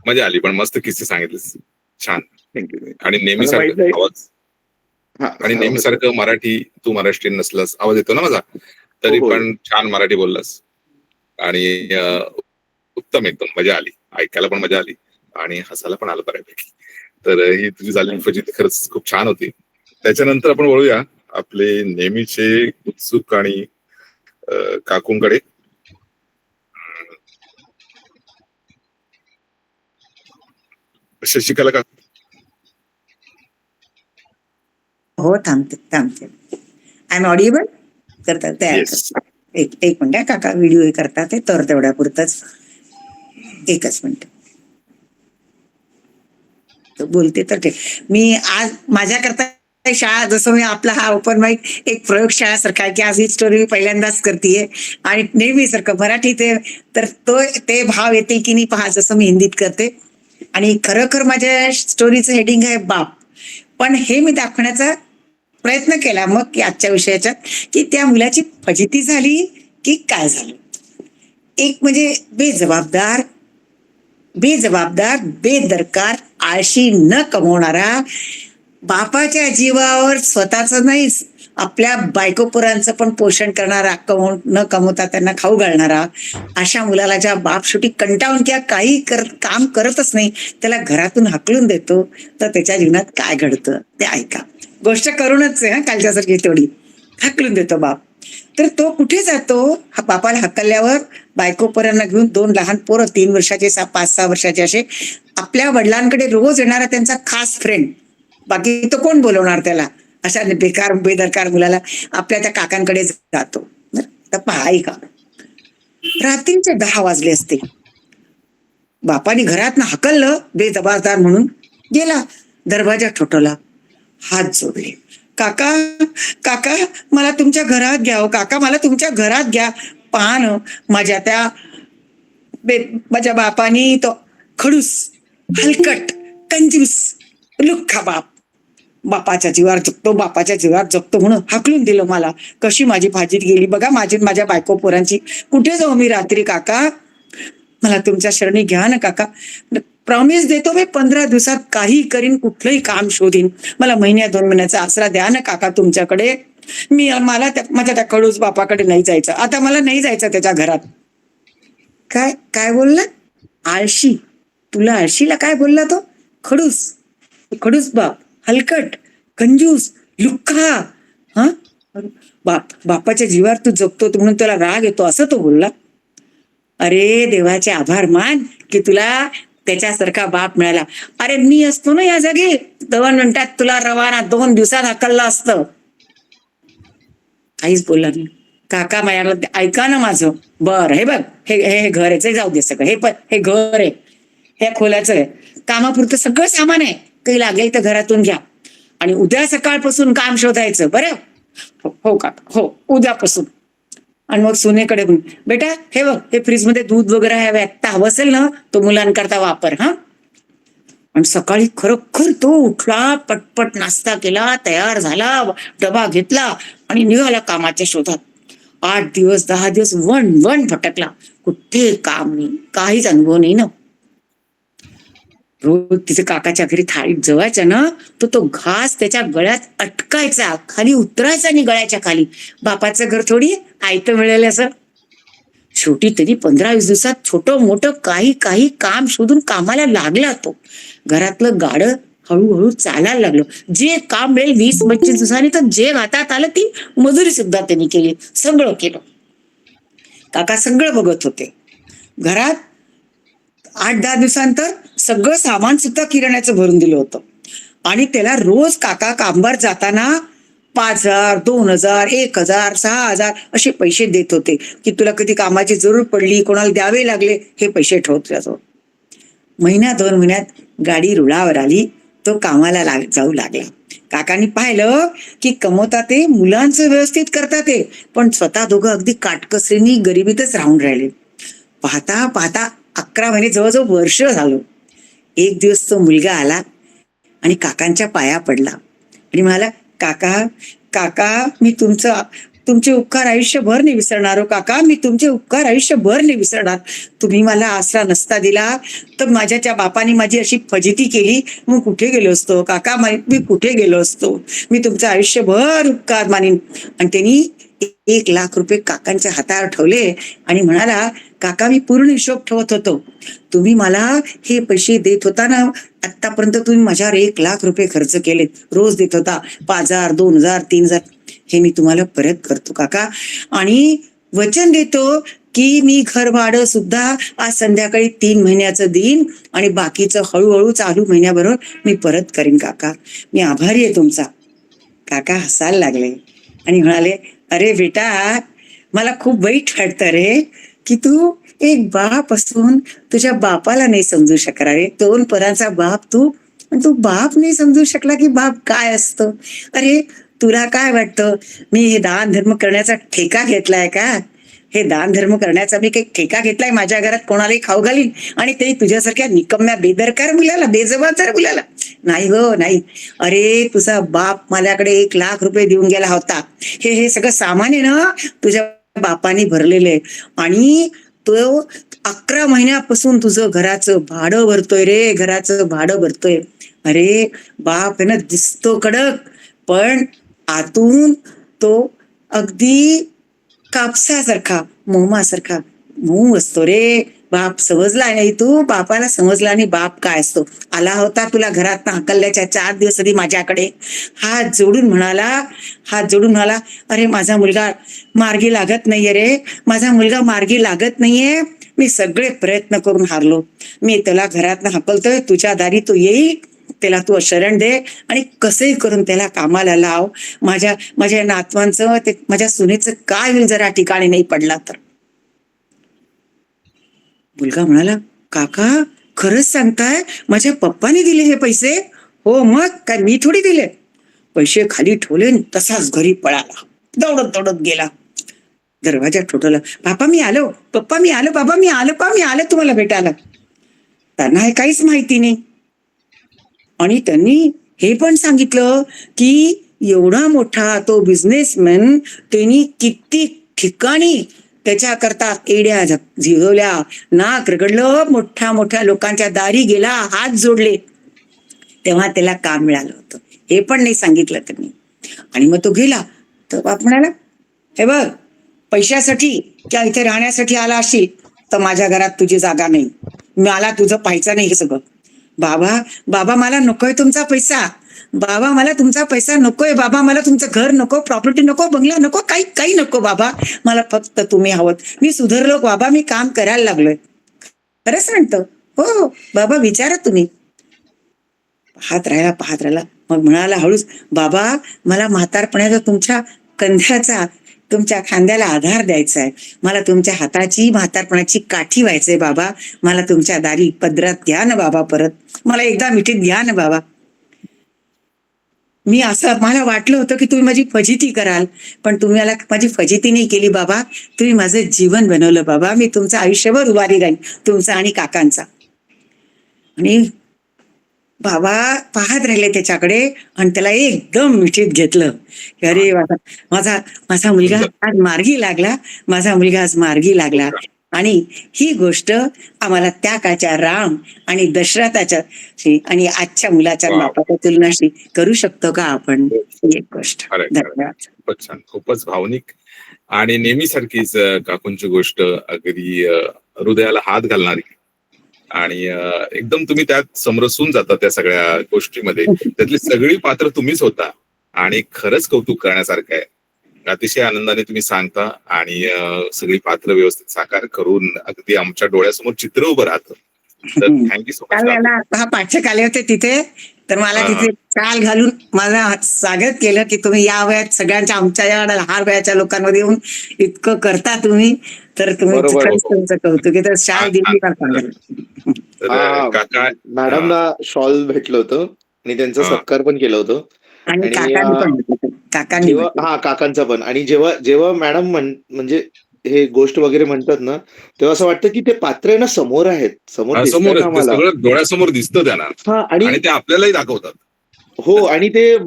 मजा आली, पण मस्त किस्से सांगितलेस, छान. थँक्यू. आणि मला माहित नेहमी नाही. आवाज हा, आणि हा, नेहमीसारखं मराठी, तू महाराष्ट्रीयन नसलास, आवाज येतो ना माझा, तरी हो, हो. पण छान मराठी बोललास आणि उत्तम, एकदम मजा आली, ऐकायला पण मजा आली आणि हसायला पण आलं बऱ्यापैकी. तर ही तुझी झाली फजिती खरंच खूप छान होती. त्याच्यानंतर आपण वळूया आपले नेहमीचे उत्सुक आणि काकूंकडे. शशिकला का? हो, थांबते. I am audible. करतात तयार येस. करतात. एक मिनिट हा, काका व्हिडिओ हे करतात ते, तर तेवढ्या पुरतच एकच मिनिट. बोलते तर ते मी आज माझ्याकरता शाळा, जसं मी आपला हा ओपन माईक एक प्रयोगशाळासारखा आहे की आज ही स्टोरी मी पहिल्यांदाच करतेय आणि नेहमीसारखं मराठीत तर ते भाव येते की नाही पहा, जसं मी हिंदीत करते. आणि खरोखर माझ्या स्टोरीचं हेडिंग आहे बाप. पण हे मी दाखवण्याचा प्रयत्न केला मग की आजच्या विषयाच्या की त्या मुलाची फजिती झाली की काय झालं. एक म्हणजे बेजबाबदार, बेदरकार, आळशी, न कमवणारा, बापाच्या जीवावर स्वतःचं नाहीच आपल्या बायकोपुरांचं पण पोषण करणारा, न कमवता त्यांना खाऊ घालणारा, अशा मुलाला ज्या बाप शेवटी कंटाळून किंवा काही काम करतच नाही, त्याला घरातून हाकलून देतो, तर त्याच्या जीवनात काय घडतं ते ऐका. गोष्ट करूनच आहे कालच्यासारखी तेवढी. हाकलून देतो बाप. तर तो कुठे जातो, बापाला हाकलल्यावर बायकोपर्यंत घेऊन 2 लहान पोरं 3 वर्षाचे 5-6 वर्षाचे असे आपल्या वडिलांकडे रोज येणारा त्यांचा खास फ्रेंड, बाकी तो कोण बोलवणार त्याला, अशा बेदरकार मुलाला आपल्या त्या काकांकडे जातो. तर पहा ऐका, रात्रीचे 10 वाजले असते. बापाने घरात हाकललं बेजबाबदार म्हणून, गेला दरवाजा ठोठवला, हात जोडले, काका काका मला तुमच्या घरात घ्या, हो काका मला तुमच्या घरात घ्या. पान माझ्या माझ्या बापानी तो खडूस, हलकट, कंजूस, लुख्खा बापाच्या जीवावर जगतो म्हणून हाकलून दिलं मला. कशी माझी फाजीत गेली बघा माझ्या बायको पोरांची. कुठे जाऊ मी रात्री काका, मला तुमच्या शरणी घ्या ना काका. प्रॉमिस देतो मी 15 दिवसात काही करीन, कुठलंही काम शोधीन, मला 1-2 महिन्याचा आसरा द्या ना काका तुमच्याकडे. मला माझ्या त्या खडूस बापाकडे नाही जायचं, आता मला नाही जायचं त्याच्या घरात. काय बोलला, आळशी, तुला आळशीला काय बोलला तो, खडूस बाप, हलकट, कंजूस, लुख्खा. हा, बापाच्या जीवावर तू जगतो म्हणून तुला राग येतो असं तो बोलला. अरे देवाचे आभार मान की तुला त्याच्यासारखा बाप मिळाला. अरे मी असतो ना या जागी 2 मिनिटात तुला रवाना 2 दिवसात हाकललं असतं. काहीच बोलला नाही. काका माझ्याला ऐका ना माझं. बर हे बघ, हे घर आहे, जाऊ दे सगळं, हे घर आहे, हे खोल्याचं आहे, कामापुरतं सगळं सामान आहे, काही लागेल तर घरातून घ्या आणि उद्या सकाळपासून काम शोधायचं बरं. हो काका, हो उद्यापासून. आणि मग सुनेकडे बेटा हे बघ, हे फ्रीजमध्ये दूध वगैरे आत्ता हवं असेल ना, तो मुलांकरता वापर हा. आणि सकाळी खरोखर तो उठला, पटपट नाश्ता केला, तयार झाला, डबा घेतला आणि निघाला कामाच्या शोधात. 8 दिवस 10 दिवस वन भटकला, कुठे काम नाही, काहीच अनुभव नाही ना. रोज तिचे काकाच्या घरी थाळीत जेवायचं ना, तो घास त्याच्या गळ्यात अटकायचा, खाली उतरायचा आणि गळ्याच्या खाली. बापाचं घर थोडी आयतं मिळेल असं. शेवटी तरी 15-20 दिवसात छोटं मोठं काही काम शोधून कामाला लागला तो. घरातलं गाडं हळूहळू चालायला लागलं. जे काम मिळेल 20-25 दिवसांनी, तर जे हातात आलं ती मजुरी सुद्धा त्यांनी केली, सगळं केलं. काका सगळं बघत होते. घरात 8-10 दिवसांतर सगळं सामान सुद्धा किराण्याचं भरून दिलं होतं. आणि त्याला रोज काका कामगार जाताना 5,000, 2,000, 1,000, 6,000 असे पैसे देत होते की तुला कधी कामाची जरूर पडली, कोणाला द्यावे लागले, हे पैसे ठेवतो. 1-2 महिन्यात गाडी रुळावर आली, तो कामाला जाऊ लागला. काकांनी पाहिलं की कमवतात ते, मुलांचं व्यवस्थित करतात ते, पण स्वतः दोघं अगदी काटकसरीने गरिबीतच राहून राहिले. पाहता 11 महिने, जवळजवळ वर्ष झालं. एक दिवस तो मुलगा आला आणि काकांच्या पाया पडला आणि म्हणाला, काका मी तुमचं तुमचे उपकार आयुष्यभर नाही विसरणार हो काका, मी तुमचे उपकार आयुष्यभर नाही विसरणार. तुम्ही मला आसरा नसता दिला तर माझ्या त्या बापाने माझी अशी फजिती केली, मग कुठे गेलो असतो काका, मी कुठे गेलो असतो. मी तुमचं आयुष्यभर उपकार मानीन. आणि त्यांनी 1,00,000 रुपये काकांच्या हातावर ठेवले आणि म्हणाला, काका मी पूर्ण हिशोब ठेवत होतो, तुम्ही मला हे पैसे देत होता ना, आतापर्यंत तुम्ही माझ्यावर 1,00,000 रुपये खर्च केले, रोज देत होता 5,000, 2,000, 3,000, हे मी तुम्हाला परत करतो काका. आणि वचन देतो की मी घर भाडं सुद्धा आज संध्याकाळी 3 महिन्याचं देईन आणि बाकीचं हळूहळू चालू महिन्याबरोबर मी परत करीन काका. मी आभारी आहे तुमचा. काका हसायला लागले आणि म्हणाले, अरे बेटा, मला खूप वाईट वाटतं रे की तू एक बाप असून तुझ्या बापाला नाही समजू शकला रे. 2 पोरांचा बाप तू, आणि तू बाप नाही समजू शकला की बाप काय असतं. अरे तुला काय वाटतं, मी हे दान धर्म करण्याचा ठेका घेतलाय का? हे दान धर्म करण्याचा मी काही ठेका घेतलाय माझ्या घरात कोणालाही खाऊ घालीन आणि ते तुझ्यासारख्या निकम्या बेदरकार मुलाला, बेजबाबदार मुलाला? नाही हो नाही. अरे तुझा बाप माझ्याकडे 1,00,000 रुपये देऊन गेला होता. हे सगळं सामान आहे ना तुझ्या बापाने भरलेलं आहे आणि तो 11 महिन्यापासून तुझं घराचं भाडं भरतोय रे, घराचं भाडं भरतोय. अरे बाप आहे ना दिसतो कडक, पण आतून तो अगदी कापसासारखा, मोमासारखा मऊ असतो रे. बाप समजला नाही तू, बापाला समजला नाही बाप काय असतो. आला होता तुला घरात हकलल्याच्या 4 दिवस आधी माझ्याकडे, हात जोडून म्हणाला, अरे माझा मुलगा मार्गी लागत नाहीये रे, माझा मुलगा मार्गी लागत नाहीये, मी सगळे प्रयत्न करून हारलो, मी त्याला घरात हकलतोय, तुझ्या दारी तो येईल, त्याला तू शरण दे आणि कसंही करून त्याला कामाला लाव. माझ्या नातवांचं ते माझ्या सुनेचं काय होईल जरा ठिकाणी नाही पडला तर. मुलगा म्हणाला, काका खरंच सांगताय, माझ्या पप्पाने दिले हे पैसे? हो मग काय, मी थोडी दिले. पैसे खाली ठेवले तसाच घरी पळाला, दौडत गेला. दरवाजा ठोठवला, पापा मी आलो, पप्पा मी आलो, बाबा मी आलो तुम्हाला भेटायला. त्यांना हे काहीच माहिती नाही. आणि त्यांनी हे पण सांगितलं की एवढा मोठा तो बिझनेसमॅन, त्यांनी किती ठिकाणी त्याच्याकरता एड्या झिजवल्या, नाक रगडलं, मोठ्या लोकांच्या दारी गेला, हात जोडले, तेव्हा त्याला काम मिळालं होतं. हे पण नाही सांगितलं त्यांनी. आणि मग तो गेला तर बाप म्हणाला, हे बघ, पैशासाठी किंवा इथे राहण्यासाठी आला असशील तर माझ्या घरात तुझी जागा नाही, मला तुझं पाहायचं नाही हे सगळं. बाबा मला नकोय तुमचा पैसा, बाबा मला तुमचा पैसा नकोय, बाबा मला तुमचं घर नको, प्रॉपर्टी नको, बंगला नको, काही नको बाबा, मला फक्त तुम्ही हवं. मी सुधारलो बाबा, मी काम करायला लागलोय. खरंच म्हणतो, हो बाबा विचारा तुम्ही. पाहत राहिला, मग म्हणाला हळूच, बाबा मला म्हातारपणाचा तुमच्या कंध्याचा, तुमच्या खांद्याला आधार द्यायचा आहे, मला तुमच्या हाताची म्हातारपणाची काठी व्हायचंय बाबा, मला तुमच्या दारी पदरात घ्या ना बाबा, परत मला एकदा मिठीत घ्या ना बाबा. मी असं मला वाटलं होतं की तुम्ही माझी फजिती कराल, पण तुम्ही मला माझी फजिती नाही केली बाबा, तुम्ही माझं जीवन बनवलं बाबा, मी तुमचं आयुष्यभर उभारी राहीन, तुमचा आणि काकांचा. आणि बाबा पाहत राहिले त्याच्याकडे आणि त्याला एकदम मिठीत घेतलं. अरे माझा मुलगा आज मार्गी लागला. आणि ही गोष्ट आम्हाला त्या काळच्या राम आणि दशरथाच्या आणि आजच्या मुलाच्या बापाच्या तुलनाशी करू शकतो का आपण? ही एक गोष्ट. धन्यवाद. खूपच छान, खूपच भावनिक आणि नेहमीसारखीच काकूंची गोष्ट अगदी हृदयाला हात घालणारी आणि एकदम तुम्ही त्यात समरसून जाता त्या सगळ्या गोष्टीमध्ये. त्यातली सगळी पात्र तुम्हीच होता आणि खरंच कौतुक करण्यासारखं आहे. अतिशय आनंदाने तुम्ही सांगता आणि सगळी पात्र व्यवस्थित साकार करून अगदी आमच्या डोळ्यासमोर चित्र उभं राहतं. तर थँक्यू सो मच. पाठक आले होते तिथे, तर मला तिथे चाल घालून माझं स्वागत केलं की तुम्ही या वयात सगळ्यांच्या आमच्या या लहान वयाच्या लोकांमध्ये येऊन इतकं करता तुम्ही, तर तुम्ही तुमचं कौतुक. तर शाल दिली काका मॅडमला शॉल भेटलं होतं आणि त्यांचा सत्कार पण केलं होतं. आणि काकांनी काकांचा पण. आणि जेव्हा मॅडम म्हणजे हे गोष्ट वगैरे म्हणतात ना, तेव्हा असं वाटतं की ते पात्र आहे ना समोर आहेत, समोर डोळ्यासमोर दिसतं त्यांना आणि ते आपल्यालाही दाखवतात. हो आणि ते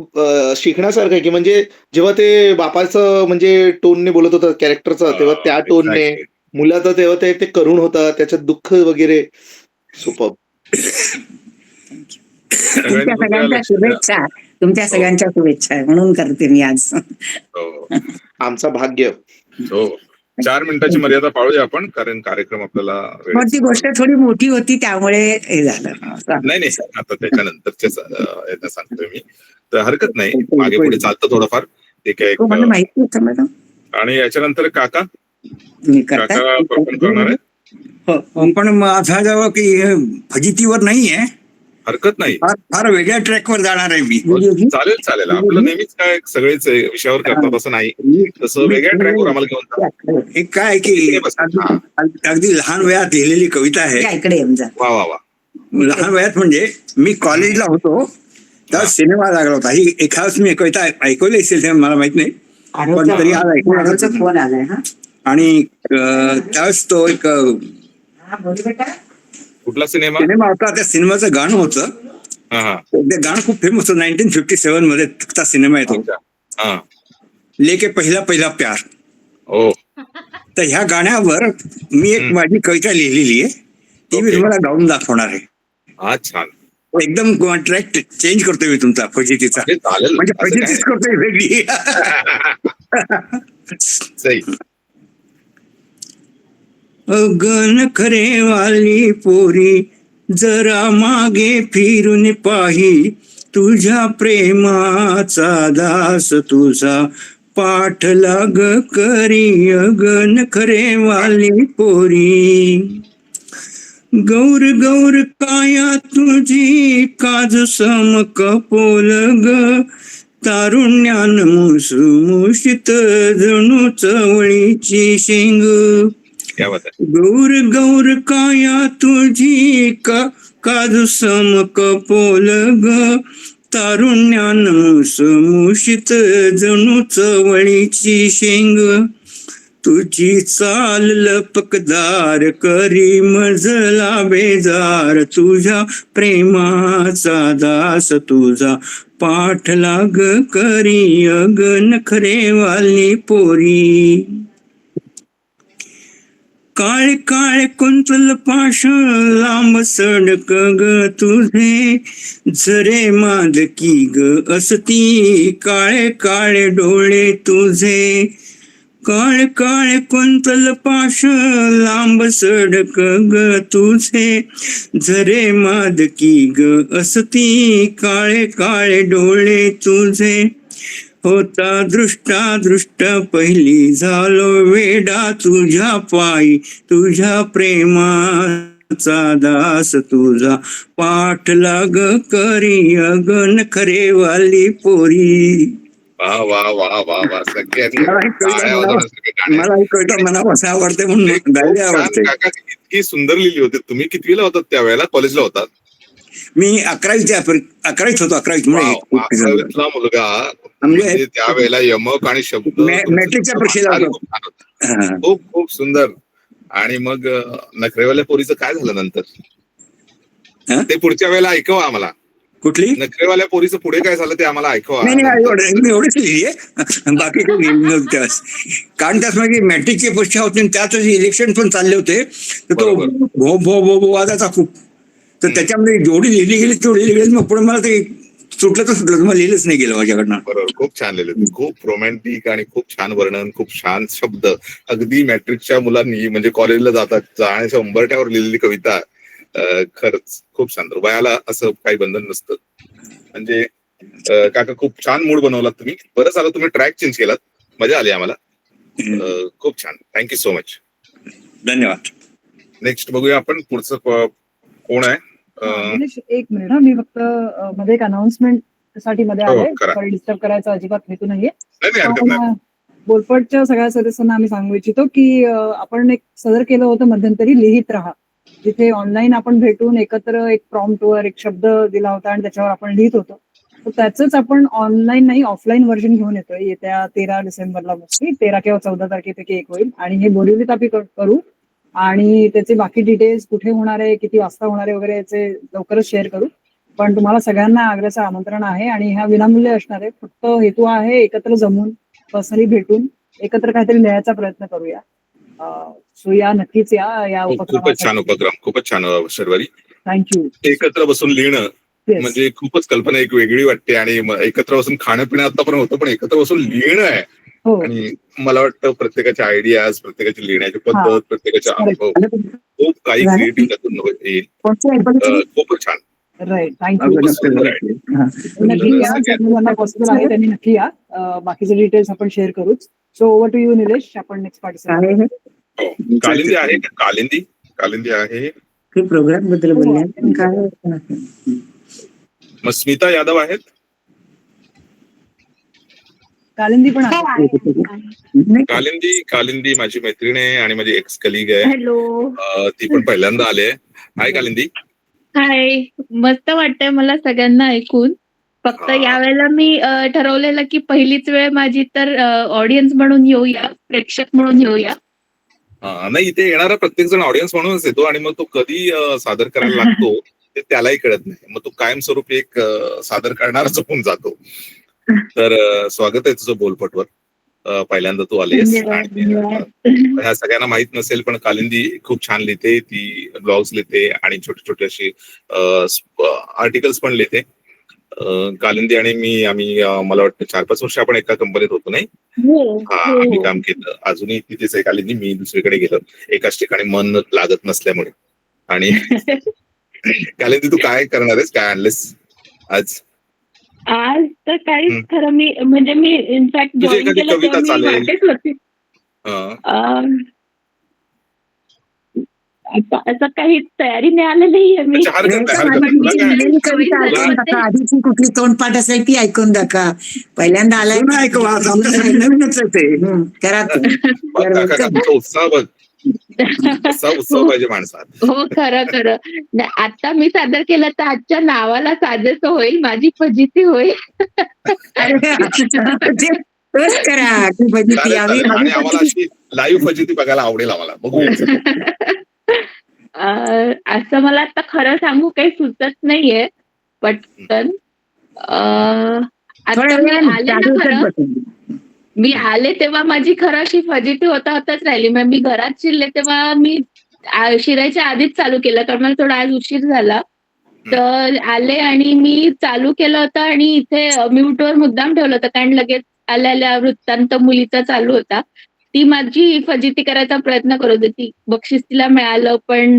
शिकण्यासारखं आहे की म्हणजे जेव्हा ते बापाचं म्हणजे टोनने बोलत होतं कॅरेक्टरचं तेव्हा त्या टोनने एक्झॅक्टली. मुलाचं तेव्हा ते करुण होता त्याच्यात दुःख वगैरे सुपर. सगळ्यांनी तुमच्या बघूया, सगळ्यांच्या लक्ष द्या. शुभेच्छा. तुमच्या हो, सगळ्यांच्या शुभेच्छा आहे म्हणून करते मी आज. हो, आमचा भाग्य. हो. 4 मिनिटाची मर्यादा पाळूया आपण, कारण कार्यक्रम आपल्याला मग वेळेत ती गोष्ट संपवायचा. थोडी मोठी होती त्यामुळे हे झालं. नाही, नाही. आता त्याच्यानंतरच्या याला सांगतोय मी. तर हरकत नाही. मागे पुढे चालतं थोडंफार. ते काय हो एक मला माहिती होतं मॅडम. आणि याच्यानंतर काका तुम्ही करताय काका परफॉर्म करणार आहे. पण माझा जवळ की फजितीवर नाहीये, हरकत नाही. फार वेगळ्या ट्रॅकवर जाणार आहे मी. चालेल चालेल. आपलं नेहमीच काय सगळेच विषयावर करतात असं नाही. तसं वेगळ्या ट्रॅकवर आम्हाला घेऊन जा. एक काय की इकडे बस. हा. अगदी लहान वयात लिहिलेली कविता आहे. या इकडे येऊन जा. वा वा वा. लहान वयात म्हणजे मी कॉलेजला होतो तेव्हा सिनेमा लागला होता. ही एखादच मी कविता ऐकवली असेल तेव्हा मला माहित नाही, पण तरी आज ऐकून आरोचा फोन आलाय. हा आणि त्यावेळेस तो एक हा बोल बेटा. कुठला सिनेमा? सिनेमा होता. त्या सिनेमाचं गाणं होतं. हा हा. ते गाणं खूप फेमस होतं. 1957 मध्ये त्या सिनेमा येतो, अच्छा. हा. लेके पहिला पहिला प्यार. ओ. तर ह्या गाण्यावर मी एक माझी कविता लिहिलेली आहे, ती मी ओके. तुम्हाला गाऊन दाखवणार आहे. हा छान. एकदम ट्रॅक चेंज करतोय मी तुमचा फजितीचा, म्हणजे चालेल. म्हणजे असं काय फजितीच करतोय वेगळी. सही. अगन खरे वाली पोरी जरा मागे फिरून पाही, तुझ्या प्रेमाचा दास तुझा पाठलाग करी. अगन खरे वाली पोरी गौर गौर काया तुझी काज सम कपोल ग, तारुण्यान मुसमुषित जणू चवळीची शेंग. क्या बात आहे. गौर गौर काया तुझी काज सम कपोल ग, तारुण्यान मुसमुषित जणू चवळीची शेंग. तुझी चाल लपकदार करी मजला बेजार, तुझ्या प्रेमाचा दास तुझा पाठलाग करी. अगन खरे वाली पोरी काळे काळे कुंतल पाश लांब सडक ग तुझे, झरे मादकी ग असती काळे काळे डोळे तुझे. काळे काळे कुंतल पाश लांब सडक ग तुझे, झरे मादकी ग असती काळे काळे डोळे तुझे. होता दृष्ट पहिली झालो वेडा तुझ्या पायी, तुझ्या प्रेमाचा दास तुझा पाठलाग करी. अगन खरे वाली पोरी. वा वा वा वा वा. सगळ्यांनी मला ही कविता टाळ्या वाजवण्यासारखं गाणं आहे. मला ही कविता मनापासून आवडते म्हणून खूप गायला छान आवडते. काका. इतकी सुंदर लिहिली होती. तुम्ही कितवीला होतात त्यावेळेला? कॉलेजला होतात? मी 11वीत होतो. 11वीत वाव. 11वीतला मुलगा म्हणजे त्यावेळेला यमक आणि शब्द मॅट्रिकच्या परीक्षेला भाषा होतो. खूप छान होती. खूप खूप सुंदर. आणि मग नखरेवाल्या पोरीचं काय झालं नंतर? हं? ते पुढच्या वेळेला ऐकवा आम्हाला. कुठली? नखरेवाल्या पोरीचं पुढे काय झालं ते आम्हाला ऐकवा. नाही मी एवढंच लिहिली आहे, बाकी काही लिहिली नव्हती त्यावेळेस. कारण त्याच मागे मॅट्रिकची परीक्षा होती आणि त्याच इलेक्शन पण चालले होते, तर तो भो भो भो भो वाजाचा खूप. तर त्याच्यामध्ये जेवढी लिहिली गेली तेवढी लिहिली गेली. मग पुढे मला ते सुटलं तर सुटलं, मला लिहिलंच नाही गेलं माझ्याकडनं. बरोबर. खूप छान लिहिलं. खूप रोमॅन्टिक आणि खूप छान वर्णन, खूप छान शब्द. अगदी मॅट्रिकच्या मुलांनी म्हणजे कॉलेजला जाण्याच्या उंबरठ्यावर लिहिलेली कविता. खरंच खूप छान. वयाला असं काही बंधन नसतं. म्हणजे काका खूप छान मूड बनवलात तुम्ही. बरं झालं तुम्ही ट्रॅक चेंज केलात. मजा आली आम्हाला. खूप छान. Thank you so much. धन्यवाद. नेक्स्ट बघूया आपण पुढचं कोण आहे. निलेश, एक मिनिट हा. मी फक्त मध्ये एक अनाउन्समेंट साठी मध्ये हो, आले. करा. सॉरी, डिस्टर्ब करायचा अजिबात हेतू नाहीये. नाही नाही, हरकत नाही. बोलपटच्या सगळ्या सदस्यांना आम्ही सांगू इच्छितो की आपण एक सदर केलं होतं मध्यंतरी, लिहित राहा, जिथे ऑनलाईन आपण भेटून एकत्र एक प्रॉम्प्टवर एक शब्द दिला होता आणि त्याच्यावर आपण लिहित होतो. तर त्याच आपण ऑनलाईन नाही ऑफलाईन व्हर्जन घेऊन येतोय येत्या 13 डिसेंबरला. मोस्टली 13 किंवा 14 तारखेपैकी एक होईल आणि हे बोरिवलीत आम्ही करू आणि त्याचे बाकी डिटेल्स कुठे होणार आहे, किती वाजता होणार आहे वगैरे याचे लवकरच शेअर करू. पण तुम्हाला सगळ्यांना आग्र्याचं आमंत्रण आहे आणि ह्या विनामूल्य असणार आहे. फक्त हेतू आहे एकत्र जमून पर्सनली भेटून एकत्र काहीतरी लिहायचा प्रयत्न करूया. सो या नक्कीच या खूपच छान उपक्रम, खूपच छान शर्वरी. थँक्यू. एकत्र बसून लिहिणं म्हणजे खूपच कल्पना एक वेगळी वाटते आणि एकत्र बसून खाणं पिणं आता पण होतं, पण एकत्र बसून लिहिणं आहे. हो आणि मला वाटतं प्रत्येकाच्या आयडियाज, प्रत्येकाची लिहिण्याची पद्धत, प्रत्येकाचे अनुभव खूप काही क्रिएटिव्ह त्यातून येईल. खूपच छान. राईट. थँक्यू. खूपच सुंदर आहे. नक्की या, ज्यांना पॉसिबल आहे त्यांनी नक्की या. बाकीचे डिटेल्स आपण शेअर करूच. So over to you Nilesh. आपण नेक्स्ट पार्टिसिपेट. कालिंदी आहे का? कालिंदी आहे. प्रोग्राम बद्दल बोलल्या. मग स्मिता यादव आहेत. कालिंदी पण आहे. कालिंदी माझी मैत्रीण आहे आणि माझी एक्स कलिग आहे. हॅलो. ती पण पहिल्यांदा आले. हाय कालिंदी. हाय. मस्त वाटतंय मला सगळ्यांना ऐकून. फक्त यावेळेला मी ठरवलेलं की पहिलीच वेळ माझी, तर ऑडियन्स म्हणून येऊया, प्रेक्षक म्हणून येऊया. नाही, इथे येणारा प्रत्येक जण ऑडियन्स म्हणूनच येतो आणि मग तो कधी सादर करायला लागतो ते त्यालाही कळत नाही. मग तो कायमस्वरूपी एक सादर करणारच होऊन जातो. तर स्वागत आहे तुझं बोलपटवर. पहिल्यांदा तू आलीस. ह्या सगळ्यांना माहित नसेल पण कालिंदी खूप छान लिहिते. ती ब्लॉग्स लिहिते आणि छोटे छोटे असे आर्टिकल्स पण लिहिते. कालिंदी आणि मी आम्ही मला वाटतं 4-5 वर्ष आपण एका कंपनीत होतो नाही. आम्ही काम केलं. अजूनही तिथेच आहे कालिंदी. मी दुसरीकडे गेलो एकाच ठिकाणी मन लागत नसल्यामुळे. आणि कालिंदी तू काय करणार आहेस? काय आणलेस आज? आज तर काहीच खरं मी म्हणजे मी इनफॅक्ट जॉईन केलं तेव्हा मी वाटेत होती. आता असं काही तयारी नाही आलेली नाहीये मी. आधीची कुठली तोंडपाठ असेल ती ऐकून दाखवा. पहिल्यांदा आलाय नवीनच करा. उत्सव पाहिजे माणसात. हो खरं. आता मी सादर केलं तर आजच्या नावाला साजेसं होईल, माझी फजिती होईल. करा आणि आम्हाला अशी लाईव्ह फजिती बघायला आवडेल आम्हाला. बघूया. असं मला आता खरं सांगू काही सुचत नाहीये पटकन. आता मी आले ना, खरं मी आले तेव्हा माझी खरं अशी फजिती होताच राहिली. मग मी घरात शिरले तेव्हा मी शिरायच्या आधीच चालू केलं, कारण मला थोडा आज उशीर झाला. तर आले आणि मी चालू केलं होतं आणि इथे म्यूटवर मुद्दाम ठेवलं होतं, कारण लगेच आलेल्या वृत्तांत मुलीचा चालू होता. ती माझी फजिती करायचा प्रयत्न करत होती. बक्षीस तिला मिळालं पण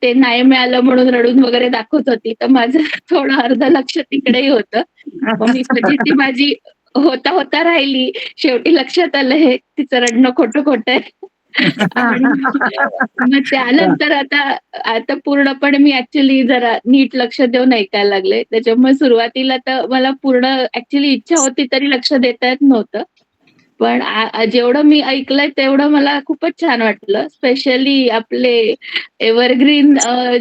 ते नाही मिळालं म्हणून रडून वगैरे दाखवत होती. तर माझं थोडं अर्ध लक्ष तिकडेही होतं. मग मी फजिती माझी होता राहिली. शेवटी लक्षात आलं हे तिचं रडणं खोटं आहे. मग त्यानंतर आता पूर्णपणे मी ऍक्च्युली जरा नीट लक्ष देऊन ऐकायला लागले. त्याच्यामुळे सुरुवातीला तर मला पूर्ण ऍक्च्युली इच्छा होती तरी लक्ष देता येत नव्हतं. पण जेवढं मी ऐकलंय तेवढं मला खूपच छान वाटलं. स्पेशली आपले एव्हरग्रीन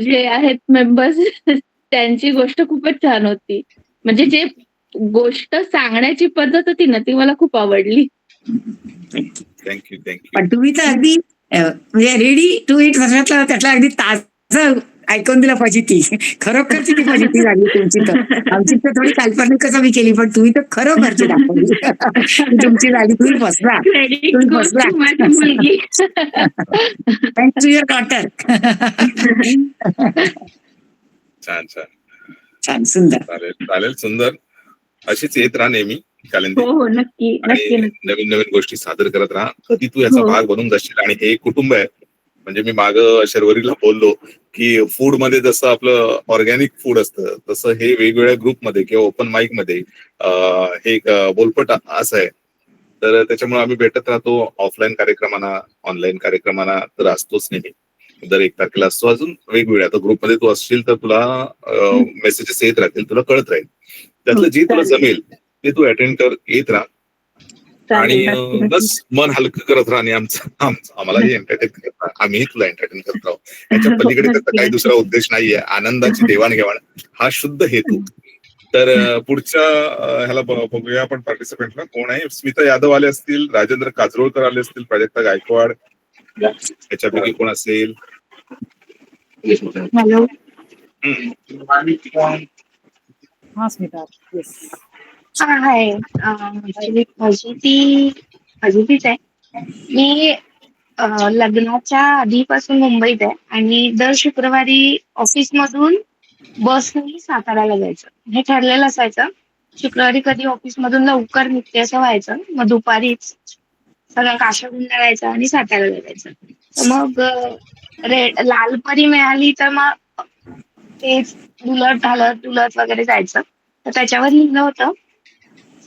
जे आहेत मेंबर्स त्यांची गोष्ट खूपच छान होती. म्हणजे जे गोष्ट सांगण्याची पद्धत होती ना ती मला खूप आवडली. थँक्यू. पण तुम्ही तर अगदी म्हणजे रेडी टू इट सगळ्यातला त्यातला अगदी ताजं ऐकून दिला फजिती. खरोखरची ती फजिती झाली तुमची. तर आमची तर थोडी काल्पनिकच आम्ही केली, पण तुम्ही तर खरोखरची दाखवली. तुमची झाली. तुम्ही फसला. Thanks to your daughter. छान सुंदर. चालेल सुंदर. अशीच येत राहा नेहमी कालिंदी. हो नक्की. नवीन गोष्टी सादर करत राहा. कधी तू याचा भाग बनून जाशील. आणि हे कुटुंब आहे. म्हणजे मी माग शर्वरीला बोललो की फूड मध्ये जसं आपलं ऑर्गॅनिक फूड असतं तसं हे वेगवेगळ्या ग्रुपमध्ये किंवा ओपन माईक मध्ये हे एक बोलपट असं आहे. तर त्याच्यामुळे आम्ही भेटत राहतो ऑफलाईन कार्यक्रमांना, ऑनलाईन कार्यक्रमांना तर असतोच नेहमी. दर 1 तारखेला असतो. अजून वेगवेगळ्या आता ग्रुपमध्ये तू असशील तर तुला मेसेजेस येत राहतील, तुला कळत राहील. त्यातलं जे तुला जमेल ते तू अटेंड कर, येत राहा आणि बस मन हलकं करत राहा. आणि आम्हालाही एंटरटेन करत राहा. आम्हीही तुला एंटरटेन करत राहू. याच्या पलीकडे त्याचा काही दुसरा उद्देश नाहीये. आनंदाची देवाणघेवाण हा शुद्ध हेतू. तर पुढच्या ह्याला बघूया आपण पार्टिसिपेंटला कोण आहे. स्मिता यादव आले असतील, राजेंद्र काजरोळकर आले असतील, प्राजक्ता गायकवाड, याच्यापैकी कोण असेल. हॅलो. हा स्मिता, येस. हाय, माझी फजितीच आहे. मी लग्नाच्या आधीपासून मुंबईत आहे आणि दर शुक्रवारी ऑफिसमधून बसने साताऱ्याला जायचं हे ठरलेलं असायचं. शुक्रवारी कधी ऑफिसमधून लवकर निघते असं व्हायचं, मग दुपारीच सगळं काशा गुंडाळायचं आणि साताऱ्याला जायचं. तर मग लालपरी मिळाली तर मग तेच डुलत वगैरे जायचं. तर त्याच्यावर लिहिलं होतं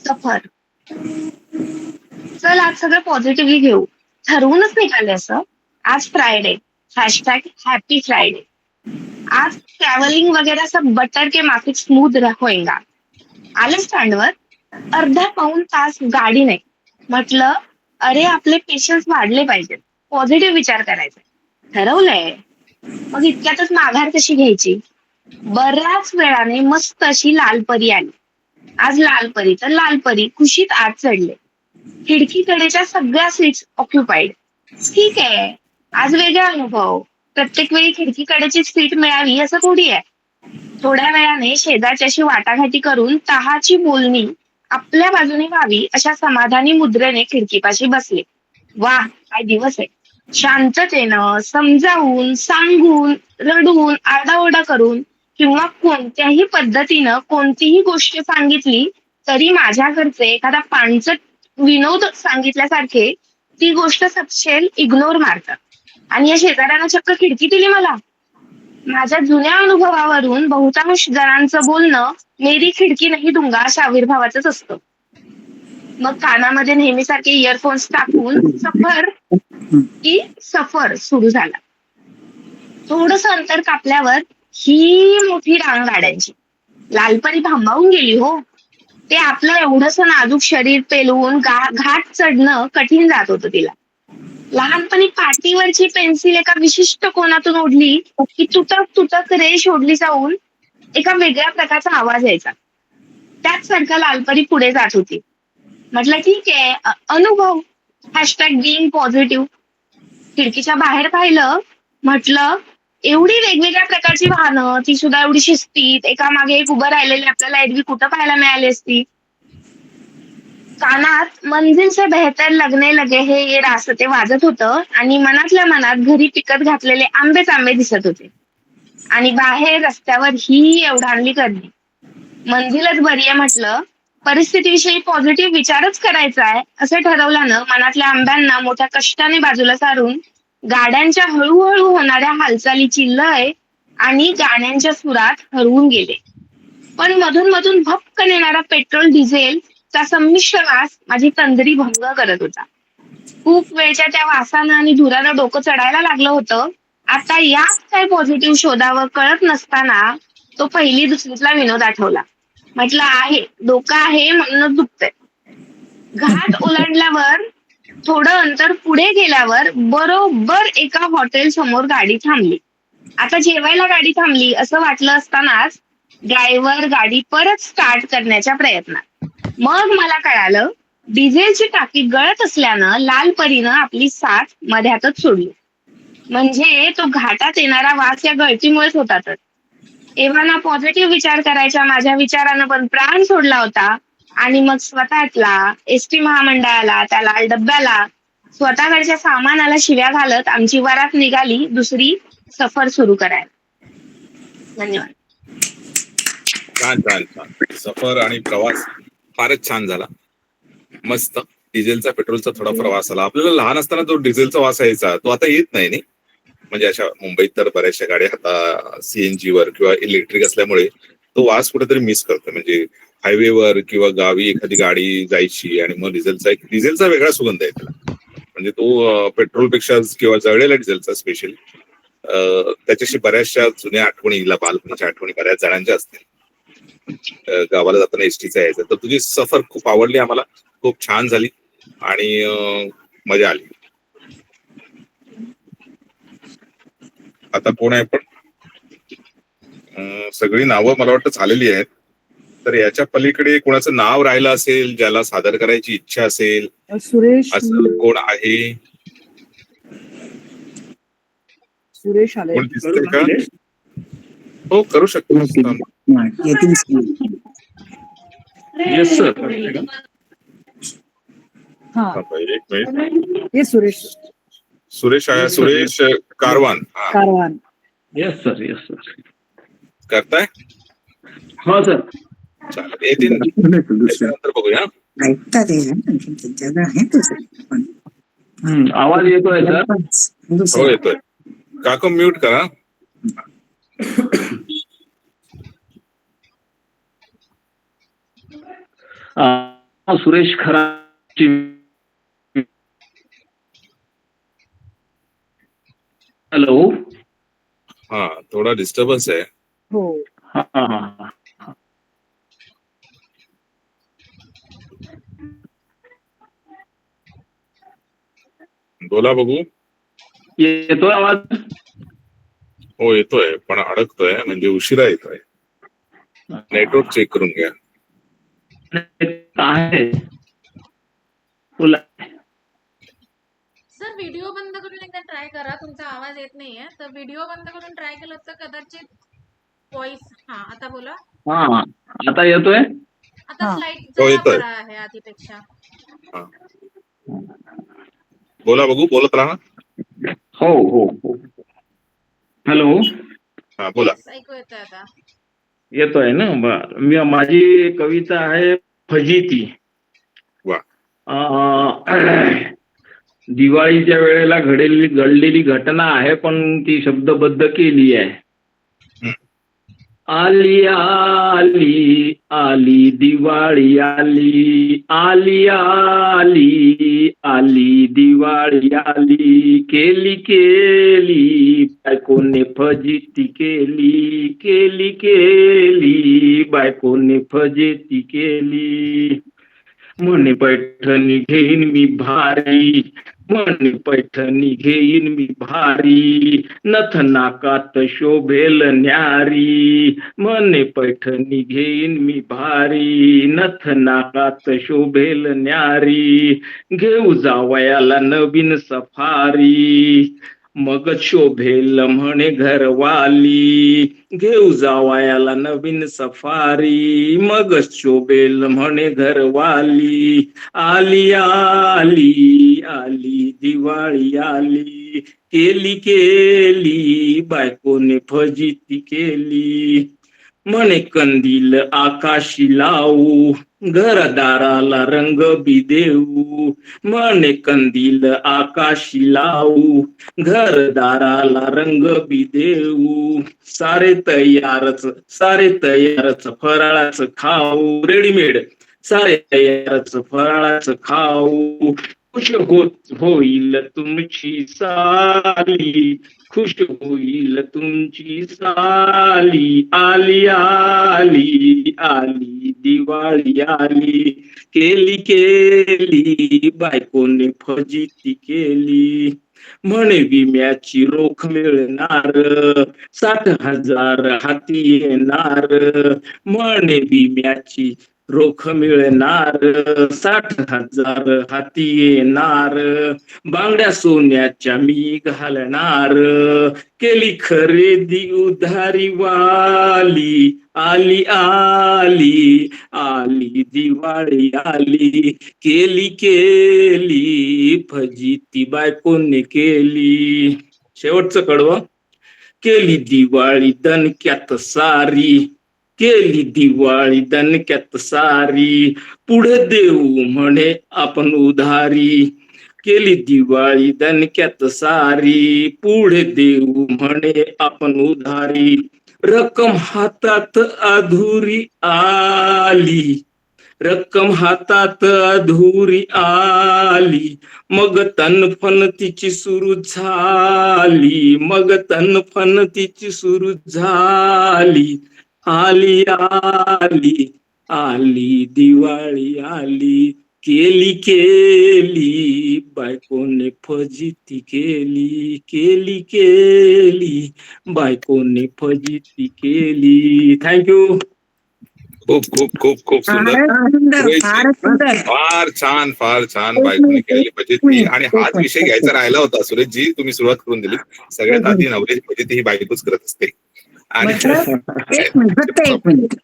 सफर. चल आज सगळं पॉझिटिव्हली घेऊ, ठरवूनच निघाले असं. आज फ्रायडे, हॅशटॅग हॅपी फ्रायडे. आज ट्रॅव्हलिंग वगैरे सब बटर के माफिक स्मूथ होएगा. आलं स्टँडवर, अर्धा पाऊण तास गाडी नाही. म्हटलं अरे आपले पेशन्स वाढले पाहिजेत, पॉझिटिव्ह विचार करायचा. ठरवलंय, मग इतक्यातच माघार कशी घ्यायची. बऱ्याच वेळाने मस्त अशी लालपरी आली. आज लालपरी तर लालपरी खुशीत आत चढले. खिडकीकडेच्या सगळ्या सीट्स ऑक्युपाईड. ठीक आहे, आज वेगळा अनुभव. प्रत्येक वेळी खिडकीकडेची सीट मिळावी असं थोडी आहे. थोड्या वेळाने शेजारच्याशी वाटाघाटी करून तहाची बोलणी आपल्या बाजूने व्हावी अशा समाधानी मुद्रेने खिडकीपाशी बसले. वा काय दिवस आहे. शांततेनं समजावून सांगून रडून आरडाओरडा करून किंवा कोणत्याही पद्धतीनं कोणतीही गोष्ट सांगितली तरी माझ्या घरचे एखादा पाणचट विनोद सांगितल्यासारखे ती गोष्ट सपशेल इग्नोर मारतात. आणि या शेजाऱ्यानं चक्क खिडकी दिली मला. माझ्या जुन्या अनुभवावरून बहुतांश जणांचं बोलणं मेरी खिडकी नाही दूंगा अशा आविर्भावाचंच असतं. मग कानामध्ये नेहमीसारखे इयरफोन्स टाकून सफर सुरू झाला. थोडस अंतर कापल्यावर ही मोठी रांग गाड्यांची. लालपरी थांबावून गेली हो. ते आपलं एवढंस नाजूक शरीर पेलवून घाट चढणं कठीण जात होतं तिला. लहानपणी पाटीवरची पेन्सिल एका विशिष्ट कोनातून ओढली की तुटक रेष ओढली जाऊन एका वेगळ्या प्रकारचा आवाज यायचा. त्याच सारखं लालपरी पुढे जात होती. म्हटलं ठीक आहे, अनुभव, हॅशटॅग बिईंग पॉझिटिव्ह. खिडकीच्या बाहेर पाहिलं, म्हटलं एवढी वेगवेगळ्या प्रकारची वाहनं, ती सुद्धा एवढी शिस्तीत एका मागे एक उभं राहिलेली आपल्याला एरवी कुठं पाहायला मिळाली असती. कानात मंजिल से बेहतर लगने लगे हे ये रास्ते वाजत होतं आणि मनातल्या मनात घरी पिकत घातलेले आंबे दिसत होते. आणि बाहेर रस्त्यावर ही एवढांली गर्दी. मंजिलच बरी आहे म्हटलं, परिस्थितीविषयी पॉझिटिव्ह विचारच करायचा आहे असं ठरवल्यानं मनातल्या आंब्यांना मोठ्या कष्टाने बाजूला सारून गाड्यांच्या हळूहळू होणाऱ्या हालचालीची लय आणि गाण्यांच्या सुरात हरवून गेले. पण मधून मधून भपकन येणारा पेट्रोल डिझेलचा संमिश्र वास माझी तंद्री भंग करत होता. खूप वेळच्या त्या वासानं आणि धुरानं डोकं चढायला लागलं होतं. आता यात काय पॉझिटिव्ह शोधावं कळत नसताना तो पहिली दुसरीतला विनोद आठवला. म्हटलं आहे, डोकं आहे म्हणूनच दुखतंय. घाट ओलांडल्यावर थोडं अंतर पुढे गेल्यावर बरोबर एका हॉटेल समोर गाडी थांबली. आता जेवायला गाडी थांबली असं वाटलं असतानाच ड्रायव्हर गाडी परत स्टार्ट करण्याच्या प्रयत्नात. मग मला कळालं डिझेलची टाकी गळत असल्यानं लालपरीनं आपली साथ मध्यातच सोडली. म्हणजे तो घाटात येणारा वास या गळतीमुळेच होता. तर एव्हाना पॉझिटिव्ह विचार करायच्या माझ्या विचारानं पण प्राण सोडला होता. आणि मग स्वतःला, एसटी महामंडळाला, त्या लाल डब्याला, स्वतःकडच्या सामानाला शिव्या घालत आमची वरात निघाली दुसरी सफर सुरू करायला. धन्यवाद. छान छान छान. सफर आणि प्रवास फारच छान झाला. मस्त. डिझेलचा पेट्रोलचा थोडा प्रवास आला. आपल्याला लहान असताना जो डिझेलचा वास यायचा तो आता येत नाही. म्हणजे अशा मुंबईत तर बऱ्याचशा गाड्या आता सीएनजी वर किंवा इलेक्ट्रिक असल्यामुळे तो वास कुठेतरी मिस करतो. म्हणजे हायवेवर किंवा गावी एखादी गाडी जायची आणि मग डिझेलचा वेगळा सुगंध आहे त्याला. म्हणजे तो पेट्रोलपेक्षा किंवा जळलेला डिझेलचा स्पेशली त्याच्याशी बऱ्याचशा जुन्या आठवणी, बालपणीच्या आठवणी बऱ्याच जणांच्या असतील. गावाला जाताना एसटीचा यायचं. तर तुझी सफर खूप आवडली आम्हाला, खूप छान झाली आणि मजा आली. आता कोण आहे पण सगळी नावं मला वाटतं झालेली आहेत. तर याच्या पलीकडे कोणाचं नाव राहिलं असेल ज्याला सादर करायची इच्छा असेल सुरेश असं कोण आहे? सुरेश आले. कोण दिसतंय का? हो करू शकतो. Yes sir. हा एक मिनिट. ये सुरेश सुरेश आहे. सुरेश कारवान. हा, Karwan. Yes sir. Yes sir. करताय? हो सर. चालेल, येतील त्याच्यानंतर बघूया. ऐकतात आवाज येतोय सर. हो येतोय. काका म्यूट करा. सुरेश खरा. हॅलो. हा, थोडा डिस्टर्बन्स आहे. हो हा हा. बोला बघू. येतोय आवाज. हो येतोय, पण अडकतोय, म्हणजे उशिरा येतोय. नेटवर्क चेक करून घ्या. आहे बोला. सर व्हिडिओ बंद करून एकदा ट्राय करा. तुमचा आवाज येत नाहीये, तर व्हिडिओ बंद करून ट्राय केलं तर कदाचित व्हॉइस. हा आता बोला. हा आता येतोय. आता हा. स्लाइड हो, जरा येतोय. बरा आहे आधीपेक्षा. हा. बोला बघू, बोलत राहा. हो हो हो. हॅलो. हा बोला. Yes, ऐकू येतोय आता. येतोय ना. बर, माझी कविता आहे फजिती. वा. दिवाळीच्या वेळेला घडलेली घटना आहे, पण ती शब्दबद्ध केली आहे. आली आली आली दिवाळी आली. आली आली आली दिवाळी आली. केली केली बायकोने फजिती केली. केली केली बायकोने फजिती केली. म्हणे पैठणी घेईन मी भारी. म्हणे पैठणी घेईन मी भारी. नथ नाकात शोभेल न्यारी. म्हणे पैठणी घेईन मी भारी. नथ नाकात शोभेल न्यारी. घेऊ जावयाला नवीन सफारी. मग शोभेल म्हणे घरवाली. घेऊ जावयाला नवीन सफारी. मग शोभेल म्हणे घरवाली. आली आली आली दिवाळी आली. केली केली बायकोने फजिती केली. म्हणे कंदील आकाशी लावू. घरदाराला रंग बी देऊ. म्हणे कंदील आकाशी लावू. घरदाराला रंग बी देऊ. सारे तयारच फराळाच खाऊ. रेडीमेड सारे तयारच फराळाच खाऊ. खुश होईल तुमची साली. खुश होईल तुमची साली. आली आली आली दिवाळी आली. केली केली बायकोने फजिती केली. म्हणे विम्याची रोख मिळणार. 60,000 हाती येणार. म्हणे विम्याची रोख मिळणार. 60,000 हाती येणार. बांगड्या सोन्याच्या मी घालणार. केली खरेदी उधारी वाली. आली आली आली दिवाळी आली. केली केली फजिती बायकोने केली. शेवटचं कडवं. केली दिवाळी दणक्यात सारी. केली दिवाळी दणक्यात सारी. पुढे देऊ म्हणे आपण उधारी. केली दिवाळी दणक्यात सारी. पुढे देऊ म्हणे आपण उधारी. रक्कम हातात अधुरी आली. रक्कम हातात अधुरी आली. मग तनफन तिची सुरू झाली. मग तनफन तिची सुरू झाली. आली आली आली दिवाळी आली. केली केली बायकोने फजिती केली. केली केली बायकोने फजिती केली. थँक्यू. खूप खूप खूप खूप सुंदर. फार छान, फार छान बायकोने केलेली फजिती. आणि हाच विषय घ्यायचा राहिला होता सुरेशजी, तुम्ही सुरुवात करून दिली. सगळ्यात आधी नवऱ्याची फजिती ही बायकोच करत असते. आणि एक मिनिट, फक्त एक मिनिट.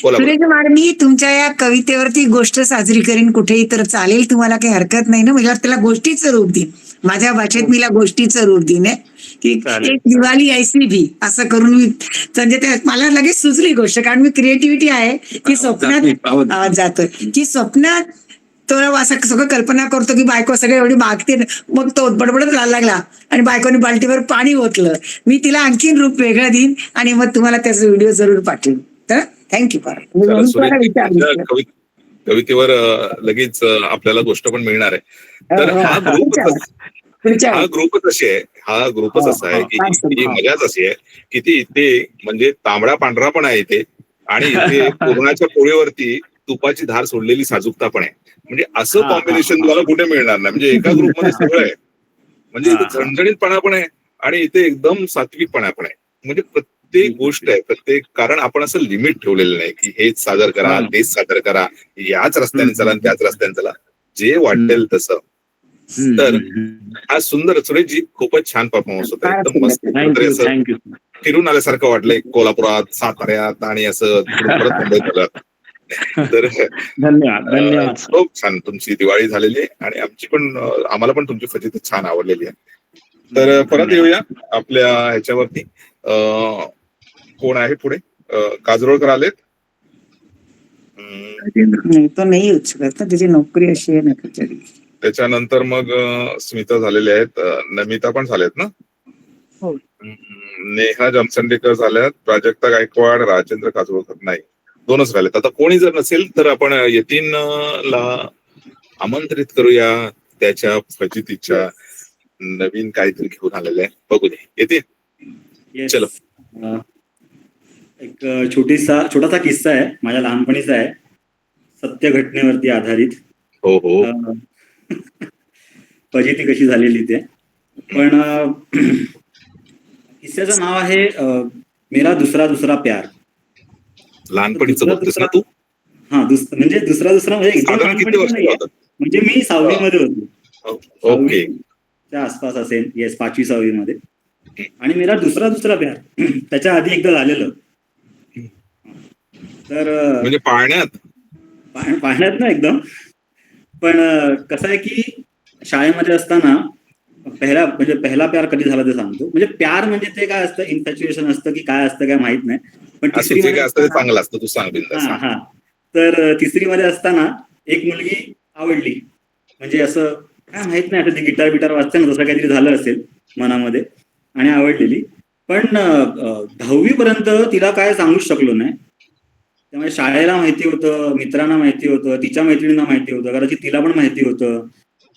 बोला बोला. सुरेश कुमार, मी तुमच्या या कवितेवरती गोष्ट साजरी करीन कुठेही, तर चालेल? तुम्हाला काही हरकत नाही ना? म्हणजे त्याला गोष्टीचं रूप देईन, माझ्या भाषेत मीला गोष्टीचं रूप देईन की एक दिवाळी ऐसी भी, असं करून मी म्हणजे ते मला लगेच सुचली गोष्ट. कारण मी क्रिएटिव्हिटी आहे की स्वप्नात जातोय, की स्वप्नात तो असं सगळं कल्पना करतो की बायको सगळं एवढी मागते, मग तो बडबडत राहायला लागला आणि बायकोने बाल्टीवर पाणी ओतलं. मी तिला आणखीन रूप वेगळं देईन आणि मग तुम्हाला त्याचा व्हिडिओ जरूर पाठवेन. तर थँक्यू फार. चला, सुरेश, तुमच्या कवितेवर लगेच आपल्याला गोष्ट पण मिळणार आहे. तर हा ग्रुपच अशी आहे, हा ग्रुपच असा आहे की ही मजाच अशी आहे की ती इथे म्हणजे तांबडा पांढरा पण आहे इथे, आणि इथे पूर्णाच्या पोळीवरती तुपाची धार सोडलेली साजूकता पण आहे. म्हणजे असं कॉम्बिनेशन तुम्हाला कुठे मिळणार नाही. म्हणजे एका ग्रुपमध्ये सगळं आहे, म्हणजे इथे झणझणीतपणा पण आहे आणि इथे एकदम सात्विकपणा पण आहे. म्हणजे प्रत्येक गोष्ट आहे, प्रत्येक, कारण आपण असं लिमिट ठेवलेलं नाही की हेच सादर करा, तेच सादर करा, याच रस्त्याने चला आणि त्याच रस्त्याने चला, जे वाटेल तसं. तर आज सुंदर सुरेशजी, खूपच छान परफॉर्मन्स होता, एकदम मस्त. फिरून आल्यासारखं वाटलंय कोल्हापुरात, साताऱ्यात आणि असं परत मुंबईत आलं. तर धन्यवाद. खूप छान तुमची दिवाळी झालेली आहे आणि आम्हाला पण तुमची फजिती छान आवडलेली आहे. तर परत येऊया आपल्या ह्याच्यावरती. कोण आहे पुढे? काजरोळकर आलेत. तो नाही येऊ शकत ना, त्याची नोकरी अशी आहे ना कचेरी. त्याच्यानंतर मग स्मिता झालेले आहेत, नमिता पण झालेत ना, हो. नेहा जमसंडेकर झाल्यात, प्राजक्ता गायकवाड, राजेंद्र काजरोळकर नाही, दोनच राहिलेत. आता कोणी जर नसेल तर आपण यतीनला आमंत्रित करूया, त्याच्या फजितीच्या नवीन काहीतरी घेऊन आलेलं आहे, बघू दे. यतीन, चलो. एक छोटासा किस्सा आहे, माझ्या लहानपणीचा आहे, सत्य घटनेवरती आधारित. हो हो. फजिती कशी झालेली ते. पण किस्स्याचं नाव आहे मेरा दुसरा दुसरा प्यार. लहानपणीचं बघतोस ना तू? हा, म्हणजे दुसरा म्हणजे एकदम लहानपणीचं नाहीये. म्हणजे मी 6वी मध्ये होतो. ओके. च्या आसपास असेल, येस, 5वी 6वी मध्ये. आणि मेरा दुसरा प्यार त्याच्या आधी एकदा झालेलं. तर म्हणजे पाळण्यात ना एकदम. पण कसं आहे की शाळेमध्ये असताना पहिला प्यार कधी झाला ते सांगतो. म्हणजे प्यार म्हणजे ते काय असतं, इन्फॅच्युएशन असतं की काय असतं काय माहित नाही. पण चांगलं असतं, तू सांग. तर 3री मध्ये असताना एक मुलगी आवडली. म्हणजे असं काय माहित नाही, आता ती गिटार बिटार वाजते ना, तसं काहीतरी झालं असेल मनामध्ये आणि आवडलेली. पण 10वी पर्यंत तिला काय सांगूच शकलो नाही. त्यामुळे शाळेला माहिती होतं, मित्रांना माहिती होतं, तिच्या मैत्रिणींना माहिती होतं, कदाचित तिला पण माहिती होतं,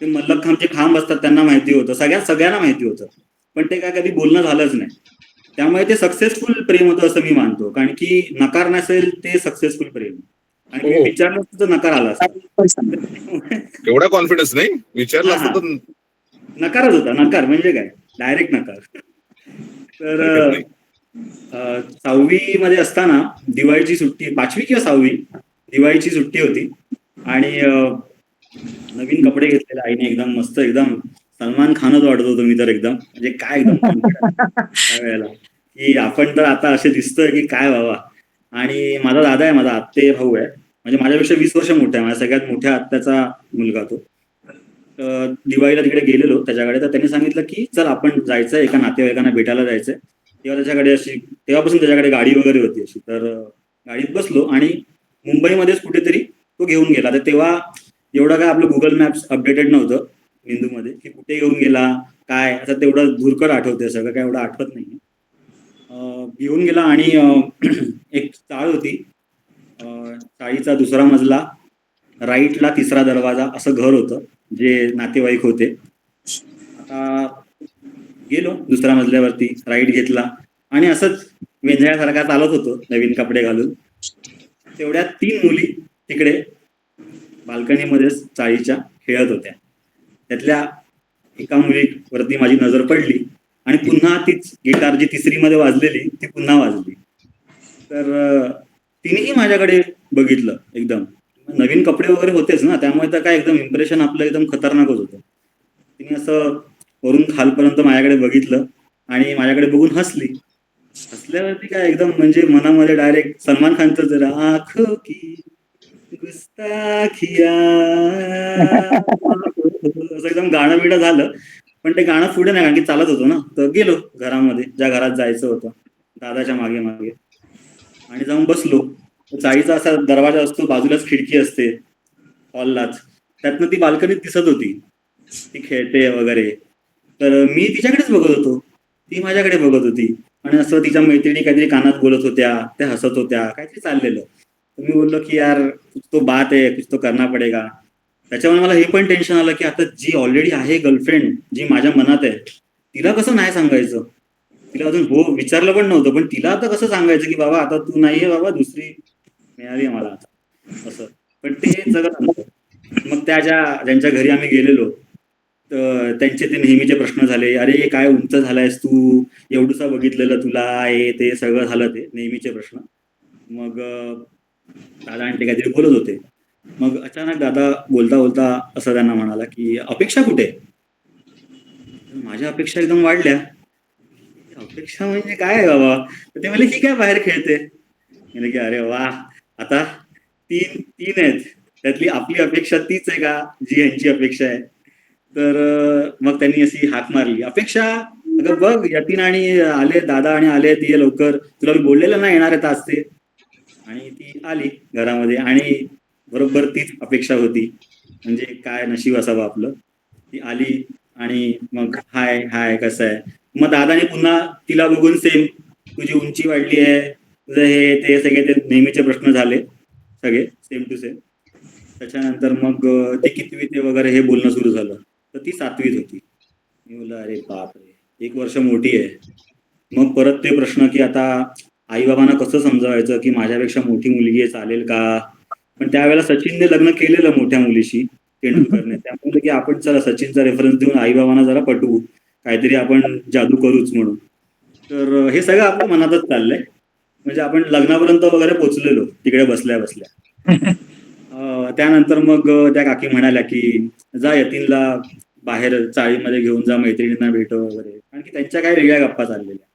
ते मल्लखांबचे खांब असतात त्यांना माहिती होतं, सगळ्यांना माहिती होतं. पण ते काय कधी बोलणं झालंच नाही. त्यामुळे ते सक्सेसफुल प्रेम होतं असं मी मानतो. कारण की नकार नसेल ते सक्सेसफुल प्रेम. आणि मी विचारलं तर नकार आला असता. एवढा कॉन्फिडन्स नाही, विचारलं असतं तर नकारच होता. नकार म्हणजे काय, डायरेक्ट नकार. तर 6वी मध्ये असताना दिवाळीची सुट्टी, 5वी किंवा 6वी, दिवाळीची सुट्टी होती आणि नवीन कपडे घेतलेले आईने, एकदम मस्त, एकदम सलमान खानच वाटत होतो मी तर एकदम. म्हणजे काय एकदम त्यावेळेला की आपण तर आता असे दिसतोय की काय बाबा. आणि माझा दादा आहे, माझा आत्ते भाऊ आहे, म्हणजे माझ्यापेक्षा 20 वर्ष मोठा आहे, माझ्या सगळ्यात मोठ्या आत्याचा मुलगा तो. दिवाळीला तिकडे गेलेलो त्याच्याकडे, तर त्यांनी सांगितलं की चल आपण जायचं, एका नातेवाईकांना भेटायला जायचंय. तेव्हापासून त्याच्याकडे गाडी वगैरे होती अशी. तर गाडीत बसलो आणि मुंबईमध्येच कुठेतरी तो घेऊन गेला. तर तेव्हा एवढं काय आपलं गुगल मॅप्स अपडेटेड नव्हतं मेंदूमध्ये की कुठे घेऊन गेला काय, आता तेवढं धुरकट आठवतंय, सगळं काय एवढं आठवत नाही. घेऊन गेला आणि एक चाळ होती, चाळीचा 2रा मजला, राईटला 3रा दरवाजा, असं घर होतं, जे नातेवाईक होते. आता गेलो 2ऱ्या मजल्यावरती, राईट घेतला आणि असंच वेंधळ्यासारखा चालत होतो नवीन कपडे घालून. तेवढ्या 3 मुली तिकडे बाल्कनीमध्येच चाळीच्या खेळत होत्या. त्यातल्या एका मुलीवरती माझी नजर पडली आणि पुन्हा तीच गिटार जी 3री मध्ये वाजलेली ती पुन्हा वाजली. तर तिनेही माझ्याकडे बघितलं. एकदम नवीन कपडे वगैरे होतेच ना, त्यामुळे तर काय एकदम इम्प्रेशन आपलं एकदम खतरनाकच होतं. तिने असं वरून खालपर्यंत माझ्याकडे बघितलं आणि माझ्याकडे बघून हसली. हसल्यावरती काय एकदम म्हणजे मनामध्ये डायरेक्ट सलमान खानचं जरा आँखों की गुस्ताखिया असं एकदम गाणं बिणं झालं. पण ते गाणं पुढे नाही, कारण की चालत होतो ना, तर गेलो घरामध्ये, ज्या घरात जायचं होतं दादाच्या मागे मागे, आणि जाऊन बसलो. चाळीचा असा दरवाजा असतो, बाजूलाच खिडकी असते हॉललाच, त्यातनं ती बाल्कनीत दिसत होती, ती खेळते वगैरे. तर मी तिच्याकडेच बघत होतो, ती माझ्याकडे बघत होती, आणि असं तिच्या मैत्रिणी काहीतरी कानात बोलत होत्या, त्या हसत होत्या, काहीतरी चाललेलं. तर मी बोललो की यार कुछ तो बात आहे, कुछ तो करना पडेगा. त्याच्यामुळे मला हे पण टेन्शन आलं की आता जी ऑलरेडी आहे गर्लफ्रेंड, जी माझ्या मनात आहे, तिला कसं नाही सांगायचं. तिला अजून हो विचारलं पण नव्हतं, पण तिला आता कसं सांगायचं की बाबा आता तू नाहीये बाबा, दुसरी मिळाली आहे मला आता, असं. पण ते सगळं नव्हतं. मग ज्यांच्या घरी आम्ही गेलेलो, तर त्यांचे ते नेहमीचे प्रश्न झाले, अरे काय उंच झालायस तू, एवढूसा बघितलेलं तुला, हे ते सगळं झालं, ते नेहमीचे प्रश्न. मग दादा आणि ते काहीतरी बोलत होते. मग अचानक दादा बोलता बोलता असं त्यांना म्हणाला की अपेक्षा कुठे? माझ्या अपेक्षा एकदम वाढल्या. अपेक्षा म्हणजे काय आहे बाबा? तर ते म्हणले ही काय बाहेर खेळते. म्हणजे की अरे वा, आता तीन तीन आहेत, त्यातली आपली अपेक्षा तीच आहे का जी यांची अपेक्षा आहे? तर मग त्यांनी अशी हाक मारली, अपेक्षा अगं बघ यतीन आणि आले, दादा आणि आले, ती लवकर, तुला मी बोललेलं ना येणार आहेत आज ते. आणि ती आली घरामध्ये, आणि बरोबर तीच अपेक्षा होती. म्हणजे काय नशीब असावं आपलं. ती आली आणि मग हाय हाय कसं आहे. मग दादाने पुन्हा तिला बघून सेम, तुझी उंची वाढली आहे, तुझं हे ते सगळे ते नेहमीचे प्रश्न झाले, सगळे सेम टू सेम. त्याच्यानंतर मग ते कितवीत वगैरे हे बोलणं सुरू झालं. तर ती 7वीत होती. मी बोललो अरे बापरे, 1 वर्ष मोठी आहे. मग परत ते प्रश्न की आता आई बाबांना कसं समजावायचं की माझ्यापेक्षा मोठी मुलगी आहे, चालेल का? पण त्यावेळेला सचिनने लग्न केलेलं मोठ्या मुलीशी, तेंडुलकरने. त्यामुळे की आपण चला सचिनचा रेफरन्स देऊन आई बाबांना जरा पटवू, काहीतरी आपण जादू करूच म्हणून. तर हे सगळं आपल्या मनातच चाललंय. म्हणजे आपण लग्नापर्यंत वगैरे पोचलेलो तिकडे बसल्या बसल्या. त्यानंतर मग त्या काकी म्हणाल्या की जा यतीनला बाहेर चाळीमध्ये घेऊन जा, मैत्रिणींना भेटव वगैरे, कारण की त्यांच्या काही वेगळ्या गप्पा चाललेल्या.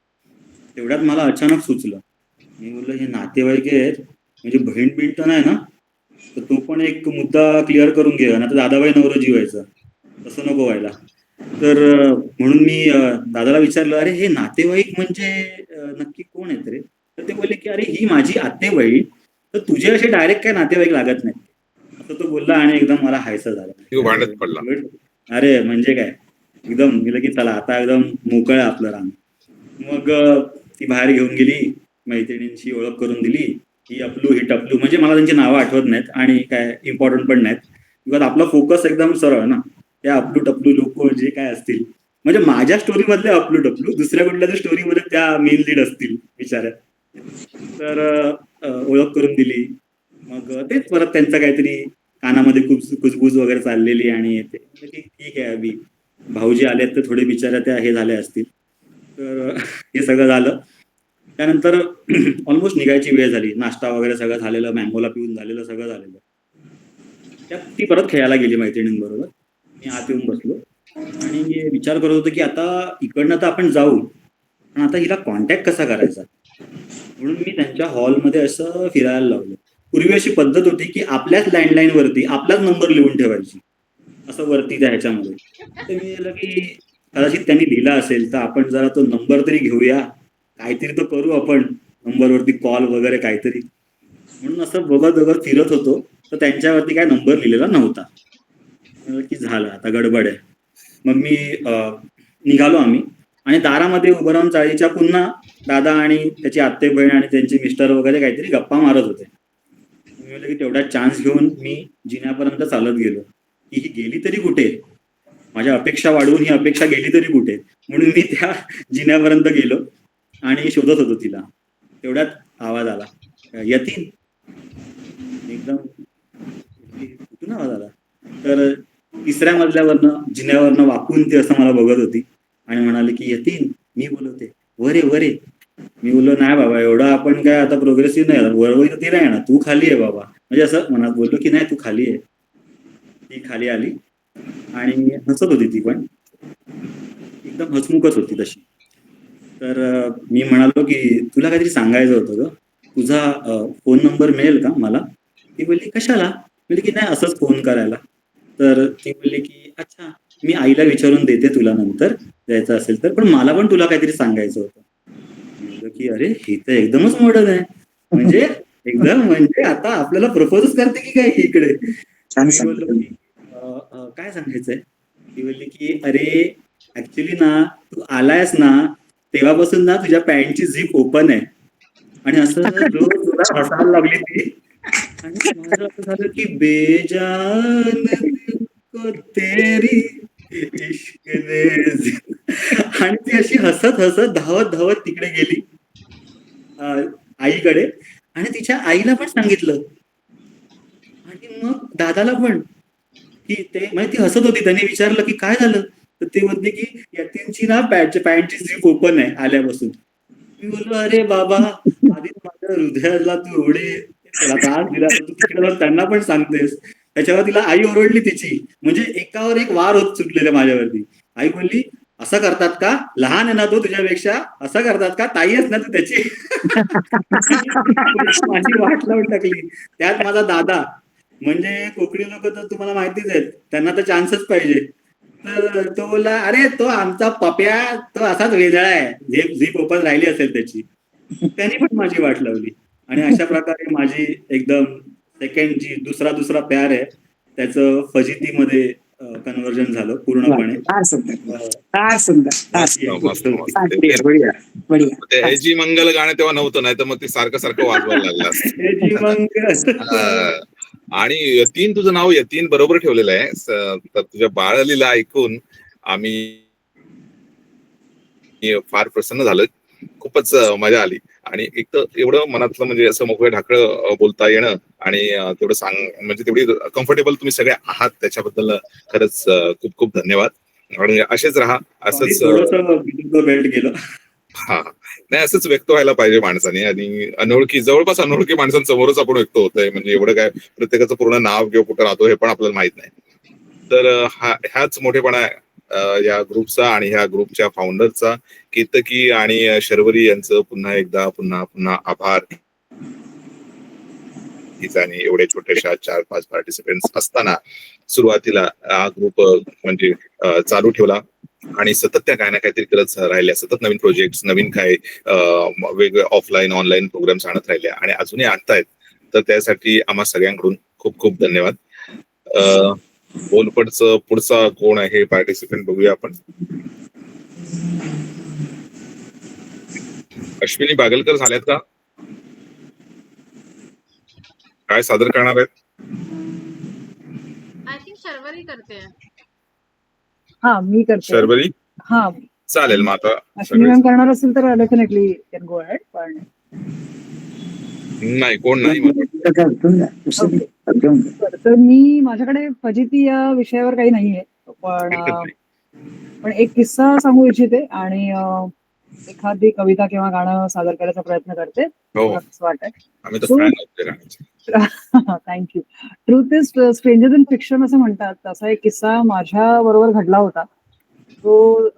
तेवढ्यात मला अचानक सुचलं. मी बोललो हे नातेवाईक आहेत, म्हणजे बहीण बीण तर नाही ना? तर तो पण एक मुद्दा क्लिअर करून घे ना, तर दादाबाई नवरोजी व्हायचं, तसं नको व्हायला. तर म्हणून मी दादाला विचारलं, अरे हे नातेवाईक म्हणजे नक्की कोण आहेत रे? तर ते बोलले की अरे ही माझी आतेबहीण, तर तुझे असे डायरेक्ट काय नातेवाईक लागत नाही, असं तो बोलला. आणि एकदम मला हायचं झालं. भांडत पडला. अरे म्हणजे काय, एकदम गेलं की चला आता एकदम मोकळं आपलं रान. मग ती बाहेर घेऊन गेली, मैत्रिणींची ओळख करून दिली, ही अपलू ही टपलू, म्हणजे मला त्यांची नावं आठवत नाहीत आणि काय इम्पॉर्टंट पण नाहीत, बिकॉज आपला फोकस एकदम सरळ ना, त्या अपलू टपलू लोक जे काय असतील, म्हणजे माझ्या स्टोरी मधले अपलू टपलू दुसऱ्या कुठल्या तरी स्टोरी मध्ये त्या मेन लीड असतील बिचाऱ्या. तर ओळख करून दिली. मग तेच परत त्यांचं काहीतरी कानामध्ये कुजबूज वगैरे चाललेली, आणि येते की ठीक आहे अभि, भाऊजी आलेत तर थोडे बिचाऱ्या त्या हे झाल्या असतील. तर हे सगळं झालं. त्यानंतर ऑलमोस्ट निघायची वेळ झाली, नाश्ता वगैरे सगळं झालेलं, मँगोला पिऊन झालेलं, सगळं झालेलं. त्यात ती परत खेळायला गेली मैत्रिणींबरोबर. मी आत येऊन बसलो आणि विचार करत होतो की आता इकडनं तर आपण जाऊ, पण आता हिला कॉन्टॅक्ट कसा करायचा. म्हणून मी त्यांच्या हॉलमध्ये असं फिरायला लागलो. पूर्वी अशी पद्धत होती की आपल्याच लँडलाईन वरती आपलाच नंबर लिहून ठेवायची, असं वरती त्या ह्याच्यामध्ये. तर मी म्हटलं की कदाचित त्यांनी लिहिला असेल, तर आपण जरा तो नंबर तरी घेऊया, काहीतरी तर करू आपण नंबरवरती कॉल वगैरे काहीतरी. म्हणून असं बघत फिरत होतो, तर त्यांच्यावरती काय नंबर लिहिलेला नव्हता. की झालं आता गडबड आहे. मग मी निघालो आम्ही, आणि दारामध्ये उभं राहून चाळीच्या पुन्हा दादा आणि त्याची आत्ते बहीण आणि त्यांचे मिस्टर वगैरे काहीतरी गप्पा मारत होते. मी म्हटलं की तेवढा चान्स घेऊन मी जिन्यापर्यंत चालत गेलो, की ही गेली तरी कुठे, माझ्या अपेक्षा वाढवून ही अपेक्षा गेली तरी कुठे. म्हणून मी त्या जिन्यापर्यंत गेलो आणि शोधत होतो तिला. तेवढ्यात आवाज आला, यतीन. एकदम कुठून आवाज आला, तर 3ऱ्या मजल्यावरनं जिन्यावरनं वाकून ती असं मला बघत होती आणि म्हणाले की यतीन मी बोलवते, वरे वरे. मी बोललो नाही बाबा, एवढं आपण काय आता प्रोग्रेसिव्ह नाही, वरवई तर ती नाही ना, तू खाली आहे बाबा, म्हणजे असं मनात बोललो की नाही तू खाली आहे. ती खाली आली आणि हसत होती, ती पण एकदम हसमुखच होती तशी. तर मी म्हणालो की तुला काहीतरी सांगायचं होतं ग, तुझा फोन नंबर मिळेल का मला? ती बोलली कशाला? म्हणजे की नाही असंच फोन करायला. तर ती बोलली की अच्छा मी आईला विचारून देते तुला नंतर द्यायचं असेल तर, पण मला पण तुला काहीतरी सांगायचं होतं. म्हणलं की अरे ही तर एकदमच मॉडर्न आहे, म्हणजे एकदम म्हणजे आता आपल्याला प्रपोजच करते की काय ही इकडे. छान मी बोललो सांगितलं. की काय सांगायचंय? ती बोलली की अरे ऍक्च्युली ना तू आलायस ना तेव्हापासून ना तुझ्या पॅन्टची झीप ओपन आहे. आणि असं जोर जोरात हसायला लागली ती. आणि माझं असं झालं की बेजान दिल को तेरी इश्क ने आणि ती अशी हसत हसत धावत धावत तिकडे गेली आईकडे, आणि तिच्या आईला पण सांगितलं आणि मग दादाला पण, की ते म्हणजे ती हसत होती. त्याने विचारलं की काय झालं, तर ते म्हणते की यतीनची ना पॅन्टची झीप ओपन आहे आल्यापासून. मी बोललो अरे बाबा आधी माझ्या हृदयाला तू एवढे त्याला त्रास दिला तर तू तिकडे जाऊन त्यांना पण सांगतेस. त्याच्यावर तिला आई ओरडली तिची, म्हणजे एकावर एक वार होत सुटलेले माझ्यावरती. आई बोलली असं करतात का, लहान आहे ना तो तुझ्यापेक्षा, असं करतात का, ताई आहेस ना तू त्याची. माझी वाट लावून टाकली. त्यात माझा दादा, म्हणजे कोकणी लोक तर तुम्हाला माहितीच आहेत, त्यांना तर चान्सच पाहिजे. तर तो बोलला अरे तो आमचा पप्या तो असाच वेगळा आहे, झीप झीप ओपन राहिली असेल त्याची. त्यांनी पण माझी वाट लावली. आणि अशा प्रकारे माझी एकदम सेकंड जी दुसरा प्यार आहे त्याचं फजितीमध्ये कन्व्हर्जन झालं पूर्णपणे. फार सुंदर, फार सुंदर, फार मस्त सुंदर. मस्त मस्त. बढिया, बढिया, बढिया. ते हे जी मंगल गाणं तेव्हा नव्हतं, नाही तर मग ते सारखं सारखं वाजवायला लागलं असतं. हे जी मग हा. आणि यतीन, तुझं नाव यतीन बरोबर ठेवलेलं आहे. तर तुझ्या बाळलीला ऐकून आम्ही फार प्रसन्न झालं. खूपच मजा आली. आणि एक तर एवढं मनातलं म्हणजे असं मोकळं ढाकळं बोलता येणं आणि तेवढं म्हणजे तेवढी कम्फर्टेबल तुम्ही सगळे आहात त्याच्याबद्दल खरंच खूप खूप धन्यवाद. आणि असेच राहा, असंच थोडस बेल्ट गेलं. हा नाही, असंच व्यक्त व्हायला पाहिजे माणसाने. आणि अनोळखी, जवळपास अनोळखी माणसांसमोरच आपण व्यक्त होतोय, म्हणजे एवढं काय प्रत्येकाचं पूर्ण नाव किंवा कुठं राहतो हे पण आपल्याला माहित नाही. तर ह्याच मोठेपणा या ग्रुपचा आणि ह्या ग्रुपच्या फाउंडरचा, केतकी आणि शर्वरी यांचं पुन्हा एकदा पुन्हा आभार. आणि एवढे छोट्याशा 4-5 पार्टिसिपेंट्स असताना सुरुवातीला हा ग्रुप म्हणजे चालू ठेवला आणि सतत त्या काय ना काहीतरी करत राहिल्या, सतत नवीन प्रोजेक्ट, नवीन काय वेगवेगळे ऑफलाईन ऑनलाईन प्रोग्राम्स आणत राहिल्या आणि अजूनही आणतायत. तर त्यासाठी आम्हा सगळ्यांकडून खूप खूप धन्यवाद. बोलपटचं पुढचा कोण आहे पार्टिसिपेंट बघूया आपण. अश्विनी बागलकर झाल्यात का? काय सादर करणार आहेत? आय थिंक शर्वरी करते. हा, मी करते. शर्वरी हा, चालेल. मग आता अश्विनी मॅम करणार असेल तर डेफिनेटली कॅन गो अहेड. पण नाही, कोण नाही मग. ओके. तर मी, माझ्याकडे फजिती या विषयावर काही नाहीये, पण एक किस्सा सांगू इच्छिते आणि एखादी कविता किंवा गाणं सादर करायचा प्रयत्न करते. हो, असं वाटतंय. आम्ही तर फॅन आहोत त्या गाण्याचे. Thank you. Truth is stranger in fiction असं म्हणतात. तसा एक किस्सा माझ्या बरोबर घडला होता. तो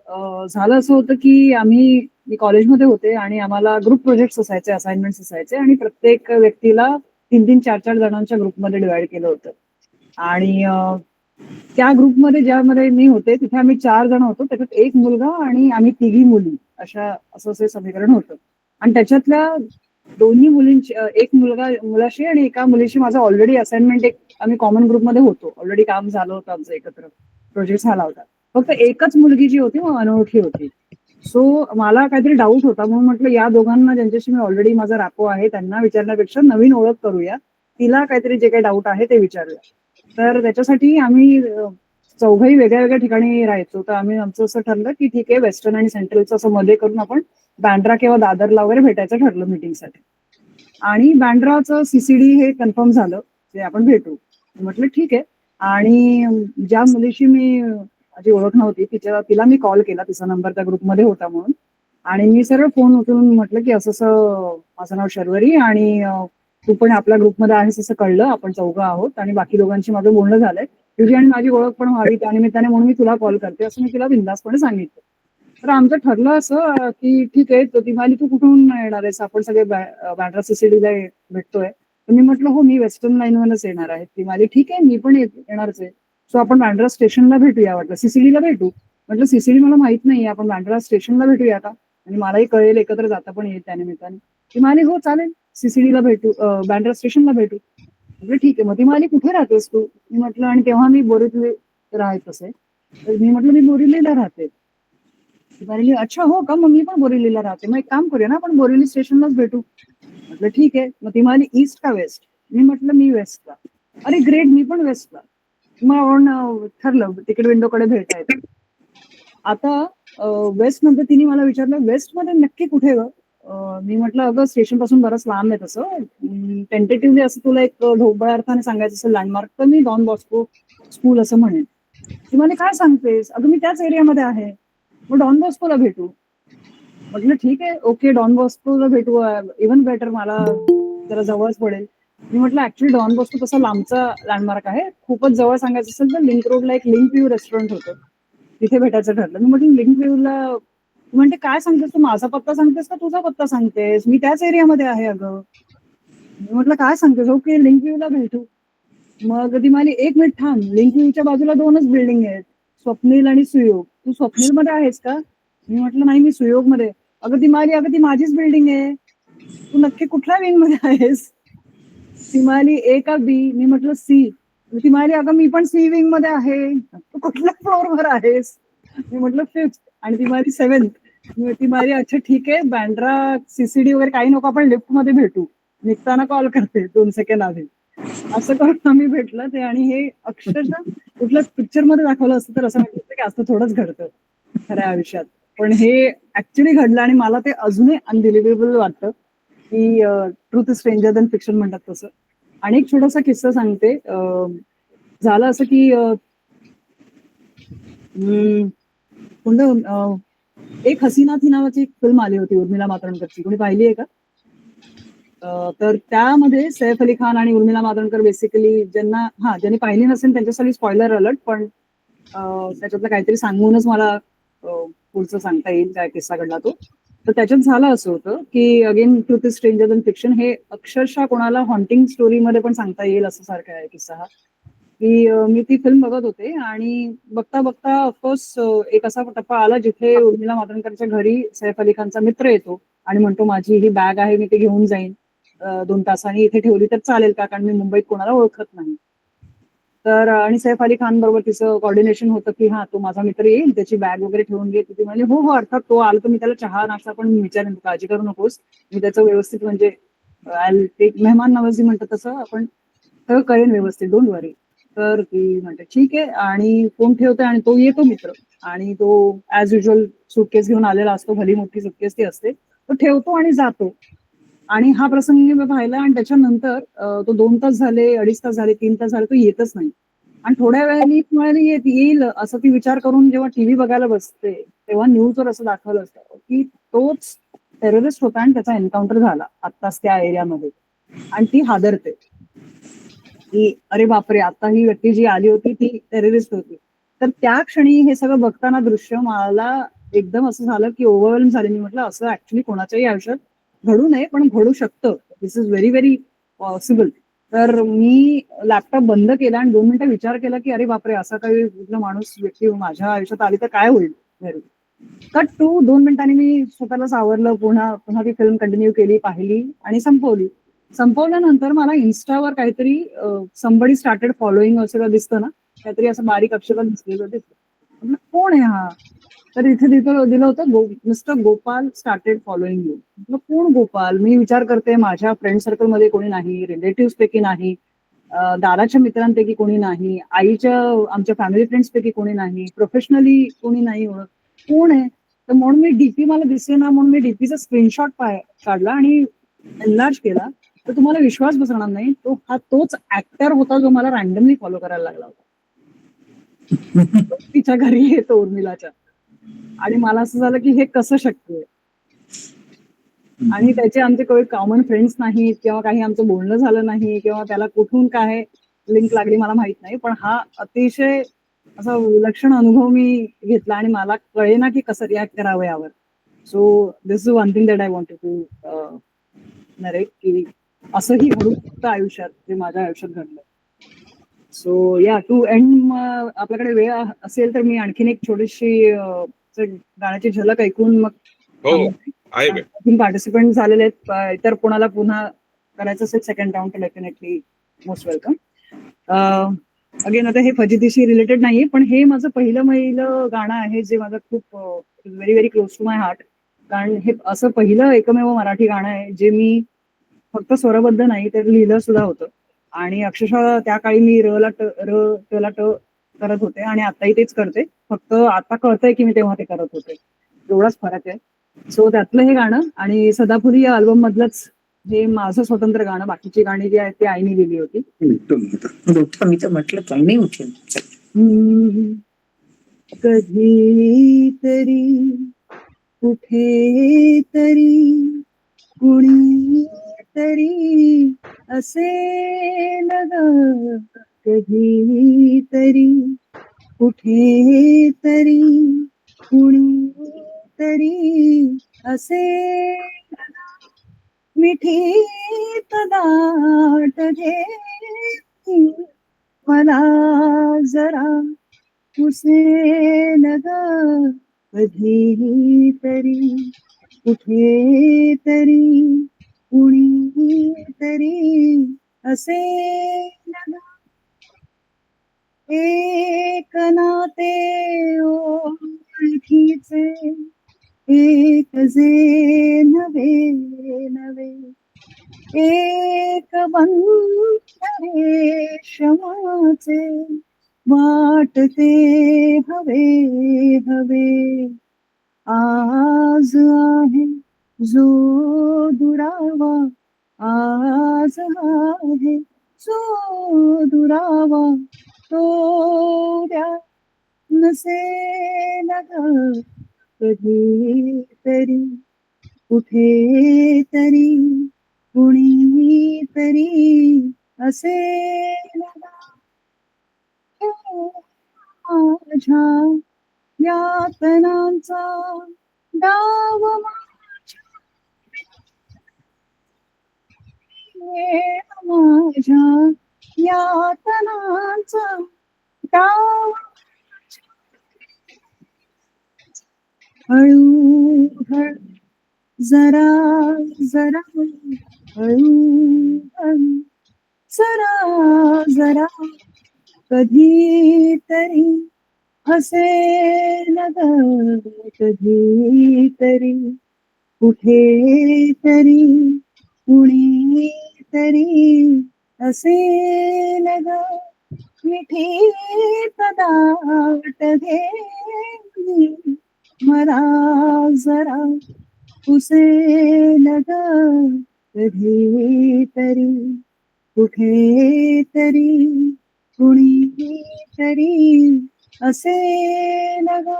झालं असं होतं की मी कॉलेजमध्ये होते आणि आम्हाला ग्रुप प्रोजेक्ट असायचे, असाइनमेंट्स असायचे आणि प्रत्येक व्यक्तीला 3-3, 4-4 जणांच्या ग्रुपमध्ये डिवाइड केलं होतं. आणि त्या ग्रुपमध्ये ज्यामध्ये मी होते तिथे आम्ही 4 जण होतो. त्याच्यात एक मुलगा आणि आम्ही 3 मुली, असं समीकरण होतं. आणि त्याच्यातल्या 2 मुलींची, एक मुलाशी आणि एका मुलीशी माझं ऑलरेडी असाइनमेंट, एक आम्ही कॉमन ग्रुपमध्ये होतो, ऑलरेडी काम झालं होतं आमचं, एकत्र प्रोजेक्ट झाला होता. फक्त एकच मुलगी जी होती मग अनोळखी होती. सो मला काहीतरी डाऊट होता, म्हणून म्हटलं या दोघांना ज्यांच्याशी मी ऑलरेडी माझा रॅपो आहे त्यांना विचारण्यापेक्षा नवीन ओळख करूया, तिला काहीतरी जे काही डाऊट आहे ते विचारूया. तर त्याच्यासाठी आम्ही चौघही वेगळ्या वेगळ्या ठिकाणी राहायचो. तर आम्ही आमचं असं ठरलं की ठीक आहे, वेस्टर्न आणि सेंट्रलचं असं मध्ये करून आपण बँड्रा किंवा दादरला वगैरे भेटायचं ठरलं मीटिंगसाठी. आणि बँड्राचं सीसीडी हे कन्फर्म झालं ते आपण भेटू. म्हटलं ठीक आहे. आणि ज्या मुलीशी माझी ओळख नव्हती तिला मी कॉल केला, तिचा नंबर त्या ग्रुपमध्ये होता म्हणून. आणि मी सरळ फोन उचलून म्हटलं की असं माझं नाव शर्वरी आणि तू पण आपल्या ग्रुपमध्ये आहेस असं कळलं, आपण चौघं आहोत आणि बाकी दोघांशी माझं बोलणं झालंय, तुझी आणि माझी ओळख पण व्हावी त्यानिमित्ताने म्हणून मी तुला कॉल करते, असं मी तिला बिंदासपणे सांगितलं. तर आमचं ठरलं असं की ठीक आहे, तर ती म्हणाली तू कुठून येणार आहेस, आपण सगळे बँड्रा सीसीडीला भेटतोय. तर मी म्हटलं हो, मी वेस्टर्न लाईन वरच येणार आहे. ती म्हणाली ठीक आहे, मी पण येणारच आहे. सो आपण बँड्रा स्टेशनला भेटूया, वाटलं सीसीडीला भेटू. म्हटलं सीसीडी मला माहित नाही, आपण बँड्रा स्टेशनला भेटूया का, आणि मलाही कळेल, एकत्र जाता पण येईल त्यानिमित्ताने. ती म्हणाली हो चालेल, सीसीडीला भेटू, बँड्रा स्टेशनला भेटू. म्हटलं ठीक आहे. मग ती म्हणाली कुठे राहतेस तू, मी म्हटलं, आणि तेव्हा मी बोरीवली राहत असे. तर मी म्हटलं मी बोरिवलीला राहते. ती म्हणाली अच्छा हो का, मग मी पण बोरिवलीला राहते, मग एक काम करूया ना, आपण बोरिवली स्टेशनलाच भेटू. म्हटलं ठीक आहे. मग ती म्हणाली ईस्ट का वेस्ट, मी म्हटलं मी वेस्टला. अरे ग्रेट, मी पण वेस्टला. मग आपण ठरलं तिकीट विंडोकडे भेटायचं. आता वेस्ट नंतर तिने मला विचारलं वेस्ट मध्ये नक्की कुठे ग. मी म्हटलं अगं स्टेशन पासून बरंच लांब आहे तसं, टेंटेटिव्हली असं तुला एक ढोबळ अर्थाने सांगायचं असेल लँडमार्क, तर मी डॉन बॉस्को स्कूल असं म्हणेन. ती म्हणे काय सांगतेस, अगं मी त्याच एरियामध्ये आहे, मग डॉन बॉस्कोला भेटू. म्हटलं ठीक आहे, ओके डॉन बॉस्कोला भेटू, इव्हन बेटर, मला जरा जवळच पडेल. मी म्हटलं ऍक्च्युली डॉन बॉस्को तसा लांबचा लँडमार्क आहे, खूपच जवळ सांगायचं असेल तर लिंक रोडला एक लिंक व्ह्यू रेस्टॉरंट होतं, तिथे भेटायचं ठरलं. मी म्हटलं लिंक व्ह्यूला, म्हणते काय सांगतेस तू, माझा पत्ता सांगतेस का तुझा पत्ता सांगतेस, मी त्याच एरियामध्ये आहे अगं. मी म्हटलं काय सांगतेस, ओके लिंक व्ह्यूला भेटू. मग ती म्हणाली एक मिनिट थांब, लिंक व्ह्यूच्या बाजूला 2च बिल्डिंग आहेत, स्वप्नील आणि सुयोग, तू स्वप्नील मध्ये आहेस का. मी म्हटलं नाही, मी सुयोग मध्ये. अगं ती म्हणाली अगं ती माझीच बिल्डिंग आहे, तू नक्की कुठल्या विंग मध्ये आहेस. ती म्हणाली ए का बी, मी म्हटलं सी. ती म्हणाली अगं मी पण सी विंग मध्ये आहे, तू कुठल्या फ्लोअरवर आहेस. मी म्हटलं 5th, आणि ती म्हणाली 7th. ती म्हणाली अच्छा ठीक आहे, बँड्रा सीसीडी वगैरे काही नको, आपण लिफ्ट मध्ये भेटू, निघताना कॉल करते 2 सेकंड आधी. असं करून आम्ही भेटलं ते, आणि हे अक्षरशः कुठल्या पिक्चर मध्ये दाखवलं असतं तर असं वाटतं की असं थोडंच घडतं खऱ्या आयुष्यात, पण हे ऍक्च्युली घडलं, आणि मला ते अजूनही अनबिलिव्हेबल वाटतं की truth is stranger than fiction म्हणतात तसं. आणि एक छोटासा किस्सा सांगते. झालं असं की कोणतं एक हसीना थी नावाची एक फिल्म आली होती उर्मिला मातोंडकरची, कोणी पाहिली आहे का. तर त्यामध्ये सैफ अली खान आणि उर्मिला मातोंडकर बेसिकली, ज्यांनी पाहिली नसेल त्यांच्यासाठी स्पॉइलर अलर्ट, पण त्याच्यातलं काहीतरी सांगूनच मला पुढचं सांगता येईल काय किस्सा घडला तो. तर त्याच्यात झालं असं होतं की again truth is stranger than fiction, हे अक्षरशः कोणाला हॉन्टिंग स्टोरी मध्ये पण सांगता येईल असं सारखं आहे किस्सा हा. की मी ती फिल्म बघत होते, आणि बघता बघता ऑफकोर्स एक असा टप्पा आला जिथे उर्मिला मातोंडकरच्या घरी सैफ अली खानचा मित्र येतो आणि म्हणतो माझी ही बॅग आहे, मी ते घेऊन जाईन 2 तासांनी, इथे ठेवली तर चालेल का, कारण मी मुंबईत कोणाला ओळखत नाही. तर आणि सैफ अली खान बरोबर तिचं कॉर्डिनेशन होतं की हा तो माझा मित्र येईल, त्याची बॅग वगैरे ठेवून घे. ती म्हणाली हो हो अर्थात, तो आला तर मी त्याला चहा नाश्ता पण विचारेन, तू काळजी करू नकोस, मी त्याचं व्यवस्थित म्हणजे एक मेहमान नवाजी म्हणतात तसं आपण सगळं करेन व्यवस्थित, डोंट वरी. तर ती म्हणते ठीक आहे, आणि फोन ठेवते, आणि तो येतो मित्र, आणि तो ऍज युजल सुटकेस घेऊन आलेला असतो, भली मोठी सुटकेस ती असते, तो ठेवतो आणि जातो. आणि हा प्रसंग मी पाहिला, आणि त्याच्यानंतर तो 2 तास झाले, 2.5 तास झाले, 3 तास झाले, तो येतच नाही. आणि थोड्या वेळाने म्हणाली येईल असं ती विचार करून जेव्हा टीव्ही बघायला बसते, तेव्हा न्यूजवर असं दाखवलं असतं की तोच टेररिस्ट होता, आणि त्याचा एन्काउंटर झाला आत्ताच त्या एरियामध्ये, आणि ती हादरते की अरे बापरे, आता ही व्यक्ती जी आली होती ती टेररिस्ट होती. तर त्या क्षणी हे सगळं बघताना दृश्य मला एकदम असं झालं की ओव्हरवेल्म झाले. मी म्हटलं असं ऍक्च्युली कोणाच्याही आयुष्यात घडू नये, पण घडू शकतं, दिस इज व्हेरी व्हेरी पॉसिबल. तर मी लॅपटॉप बंद केला आणि 2 मिनिटं विचार केला की अरे बापरे, असा काही कुठला माणूस व्यक्ती माझ्या आयुष्यात आली तर काय होईल. कट टू 2 मिनिटांनी मी स्वतःला सावरलं, पुन्हा ती फिल्म कंटिन्यू केली, पाहिली आणि संपवली. संपवल्यानंतर मला इन्स्टावर काहीतरी समबडी स्टार्टेड फॉलोईंग असं दिसतं ना, काहीतरी असं बारीक अक्षरात दिसलेलं दिसतं. म्हटलं कोण आहे हा, तर इथे दिलं होतं mister Gopal started following you. म्हटलं कोण गोपाल, मी विचार करते माझ्या फ्रेंड सर्कलमध्ये कोणी नाही, रिलेटिव्ह पैकी नाही, दादाच्या मित्रांपैकी कोणी नाही, आमच्या फॅमिली फ्रेंड्स पैकी कोणी नाही, प्रोफेशनली कोणी नाही ओळख, कोण आहे. तर म्हणून मी डीपी मला दिसे ना, म्हणून मी डीपीचा स्क्रीनशॉट काढला आणि एनलार्ज केला. तर तुम्हाला विश्वास बसणार नाही, तोच ऍक्टर होता जो मला रॅन्डमली फॉलो करायला लागला होता. तिच्या घरी येतो उर्मिलाच्या, आणि मला असं झालं की हे कसं शक्य आहे. आणि त्याचे आमचे काही कॉमन फ्रेंड्स नाहीत, किंवा काही आमचं बोलणं झालं नाही, किंवा त्याला कुठून काय लिंक लागली मला माहित नाही, पण हा अतिशय असा विलक्षण अनुभव मी घेतला आणि मला कळेना की कसं रिॲक्ट करावं यावर. So this is one thing that I wanted to narrate, की असंही घडू शकतं आयुष्यात, जे माझ्या आयुष्यात घडलं. सो या टू एंड, आपल्याकडे वेळ असेल तर मी आणखीन एक छोटीशी गाण्याची झलक ऐकून मग हो आहे वेळ. तीन पार्टिसिपेंट झालेले आहेत. इतर कोणाला पुन्हा करायचं असेल सेकंड राऊंड तर डेफिनेटली मोस्ट वेलकम. अगेन आता हे फजितीशी रिलेटेड नाहीये, पण हे माझं पहिलं गाणं आहे जे माझं खूप very very close to my heart. कारण हे असं पहिलं एकमेव मराठी गाणं आहे जे मी फक्त स्वरबद्ध नाही तर लिहिलं सुद्धा होतं. आणि अक्षरशः त्या काळी मी र ला ट करत होते आणि आताही तेच करते, फक्त आता कळतंय की मी तेव्हा ते करत होते, एवढाच फरक आहे. सो त्यातलं हे गाणं आणि सदाफुली या अल्बम मधलंच हे माझं स्वतंत्र गाणं. बाकीची गाणी जी आहेत ती आईने लिहिली होती. मी तर म्हटलं पण मी उठेन. कधी तरी कुठे तरी कुणी तरी असेल ग, कधी तरी कुठे तरी कुणी तरी असेल ग, मिठी दाट घे मला जरा पुसेल ग, कधी तरी कुठे तरी कुणी तरी असेल ग, एक नाते ओळखीचे एक जे नवे नवे, एक बंध रेशमाचे वाटते हवे हवे, आज आहे जो दुरावा, आज आहे जो दुरावा, तो उद्या नसेल ग, कधी तरी कुठे तरी कुणी तरी असेल ग, माझ्या यातनांचा डाव माझ्या यातनांचा डाव, हळू हळू जरा जरा हळू हळू जरा जरा, कधी तरी हसेल ग, कधी तरी कुठे तरी कुणी तरी असेल ग, मिठी दाट घे मला जरा पुसेल ग, कधी तरी कुठे तरी कुणी तरी असेल ग.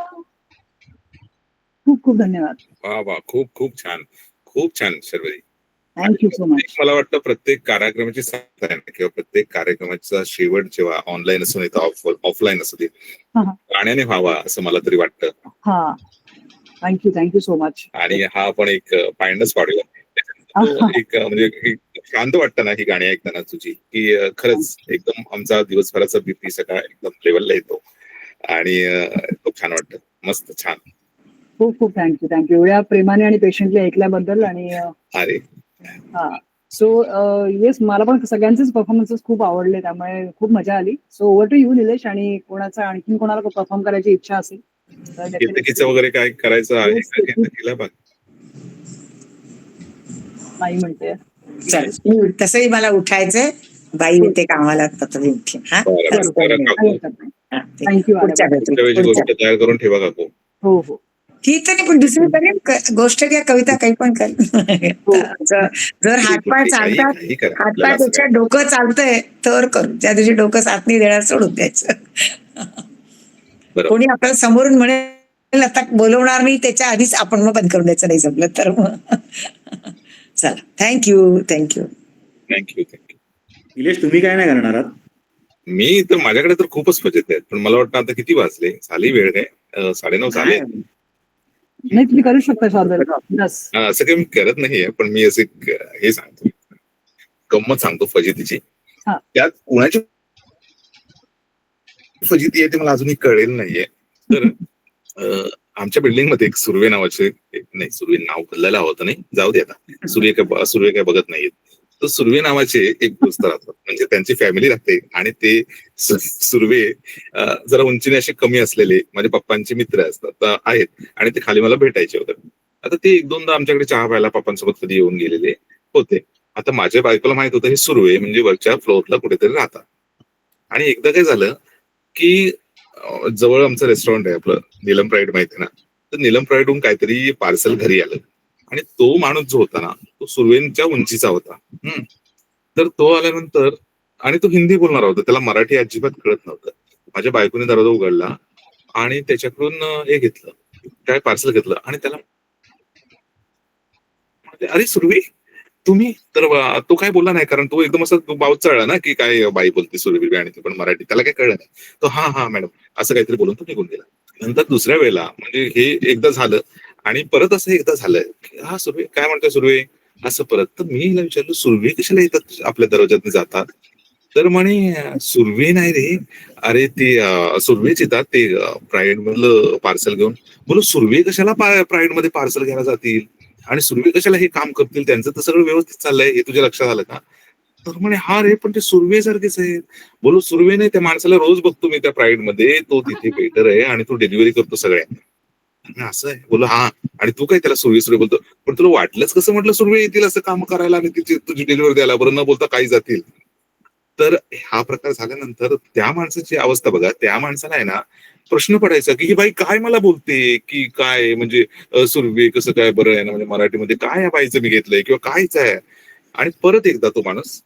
खूप खूप धन्यवाद. वा वा, खूप खूप छान, खूप छान शर्वरी. Thank you so much. मला वाटतं प्रत्येक कार्यक्रमाची साथ आहे ना, किंवा प्रत्येक कार्यक्रमाचा शेवट जेव्हा ऑनलाईन असू नये ऑफलाईन असू दे, गाण्याने व्हावा असं मला तरी वाटतं. हा, थँक्यू सो मच. आणि हा पण एक पायंडच पाडूया. एक म्हणजे एक शांत वाटतं ना ही गाणी ऐकताना तुझी, की खरंच एकदम आमचा दिवसभराचा बीपी सगळा एकदम लेवलला येतो आणि खूप छान वाटतं. मस्त, छान. खूप खूप थँक्यू एवढ्या प्रेमाने आणि पेशंटली ऐकल्याबद्दल. आणि अरे हा, सो येस, मला पण सगळ्यांचेच परफॉर्मन्सेस खूप आवडले, त्यामुळे खूप मजा आली. So over to you Nilesh. आणि आणखीन कोणाला परफॉर्म करायची इच्छा असेल तर केतकीचं वगैरे काय करायचं आहे का? केतकीला बघ नाही म्हणते. चल, तसंही मला उठायचंय, बाई येते कामाला. थँक्यू. पुढच्या वेळी गोष्ट तयार करून ठेवा काकू. हो हो, ही तर नाही, पण दुसरी करेन गोष्ट घ्या, कविता काही पण कर. जर हातपाय चालतात, हातपायपेक्षा डोकं चालतंय तर करू. ज्या दिवशी डोकं साथ नाही देणार सोडून द्यायचं. कोणी आपल्याला समोरून म्हणेल आता बोलवणार नाही, त्याच्या आधीच आपण मग बंद करून द्यायचं, नाही जमलं तर मग. चला, थँक्यू. थँक्यू. निलेश, तुम्ही काय नाही करणार आहात? मी तर माझ्याकडे तर खूपच फजिती आहेत, पण मला वाटतं आता किती वाजले, झाली वेळ काय 9:30 झाले. नाही तुम्ही करू शकता शार्दूल. Yes. असं काही मी करत नाहीये, पण मी असे हे सांगतो, गंमत सांगतो फजितीची. हा. त्यात कुणाची फजिती आहे ते मला अजूनही कळेल नाहीये. तर आमच्या बिल्डिंग मध्ये एक सुर्वे नावाचे, नाही सुर्वे नाव बदलायला होतं, नाही जाऊ दे आता, सुर्वे काय बघत नाहीत. तर सुर्वे नावाचे एक दोस्त राहतात, म्हणजे त्यांची फॅमिली राहते आणि ते सुर्वे जरा उंचीने असे कमी असलेले माझ्या पप्पांचे मित्र असतात आहेत आणि ते खाली मला भेटायचे होते. आता ते एक दोनदा आमच्याकडे चहा प्यायला पप्पांसोबत कधी येऊन गेलेले होते. आता माझ्या बायकोला माहित होतं हे सुर्वे म्हणजे वरच्या फ्लोअरला कुठेतरी राहतात. आणि एकदा काय झालं की जवळ आमचं रेस्टॉरंट आहे आपलं नीलम प्राईड, माहिती आहे ना, तर नीलम प्राईडहून काहीतरी पार्सल घरी आलं आणि तो माणूस जो होता ना तो सुर्वेंच्या उंचीचा होता. तर तो आल्यानंतर, आणि तो हिंदी बोलणार होता, त्याला मराठी अजिबात कळत नव्हतं. माझ्या बायकोने दरवाजा उघडला आणि त्याच्याकडून हे घेतलं, काय पार्सल घेतलं आणि त्याला अरे सुर्वे तुम्ही, तर तो काय बोलला नाही, कारण तो एकदम असं बाव चढला ना की काय बाई बोलते सुर्वे आणि ती पण मराठी, त्याला काय कळलं नाही. तो हा मॅडम असं काहीतरी बोलून तो निघून गेला. नंतर दुसऱ्या वेळेला म्हणजे हे एकदा झालं आणि परत असं एकदा झालं की हा सुर्वे काय म्हणतोय सुर्वे असं परत. तर मी हिला विचारलं सुर्वे कशाला येतात आपल्या दरवाज्यात जातात, तर म्हणे सुर्वे नाही रे, अरे ते सुर्वेच येतात ते प्राईड मधलं पार्सल घेऊन. बोलो सुर्वे कशाला प्राईड मध्ये पार्सल घ्यायला जातील आणि सुर्वे कशाला हे काम करतील, त्यांचं तर सगळं व्यवस्थित चाललंय, हे तुझ्या लक्षात आलं का. तर म्हणे हा रे पण ते सुर्वे सारखेच आहे. बोलो सुर्वे नाही, त्या माणसाला रोज बघतो मी त्या प्राईड मध्ये, तो तिथे वेटर आहे आणि तो डिलिव्हरी करतो सगळ्या. असं आहे. बोलो हा, आणि तू काय त्याला सुर्वे बोलतो, पण तुला वाटलंच कसं म्हटलं सुर्वे येतील असं काम करायला आणि तुझी डिलिव्हरी द्यायला, बरं न बोलता काही जातील. तर हा प्रकार झाल्यानंतर त्या माणसाची अवस्था बघा, त्या माणसाला आहे ना प्रश्न पडायचा की ही बाई काय मला बोलते की काय, म्हणजे सुर्वे कसं काय बरं आहे ना, म्हणजे मराठीमध्ये काय या बाईचं मी घेतलंय किंवा कायच आहे. आणि परत एकदा तो माणूस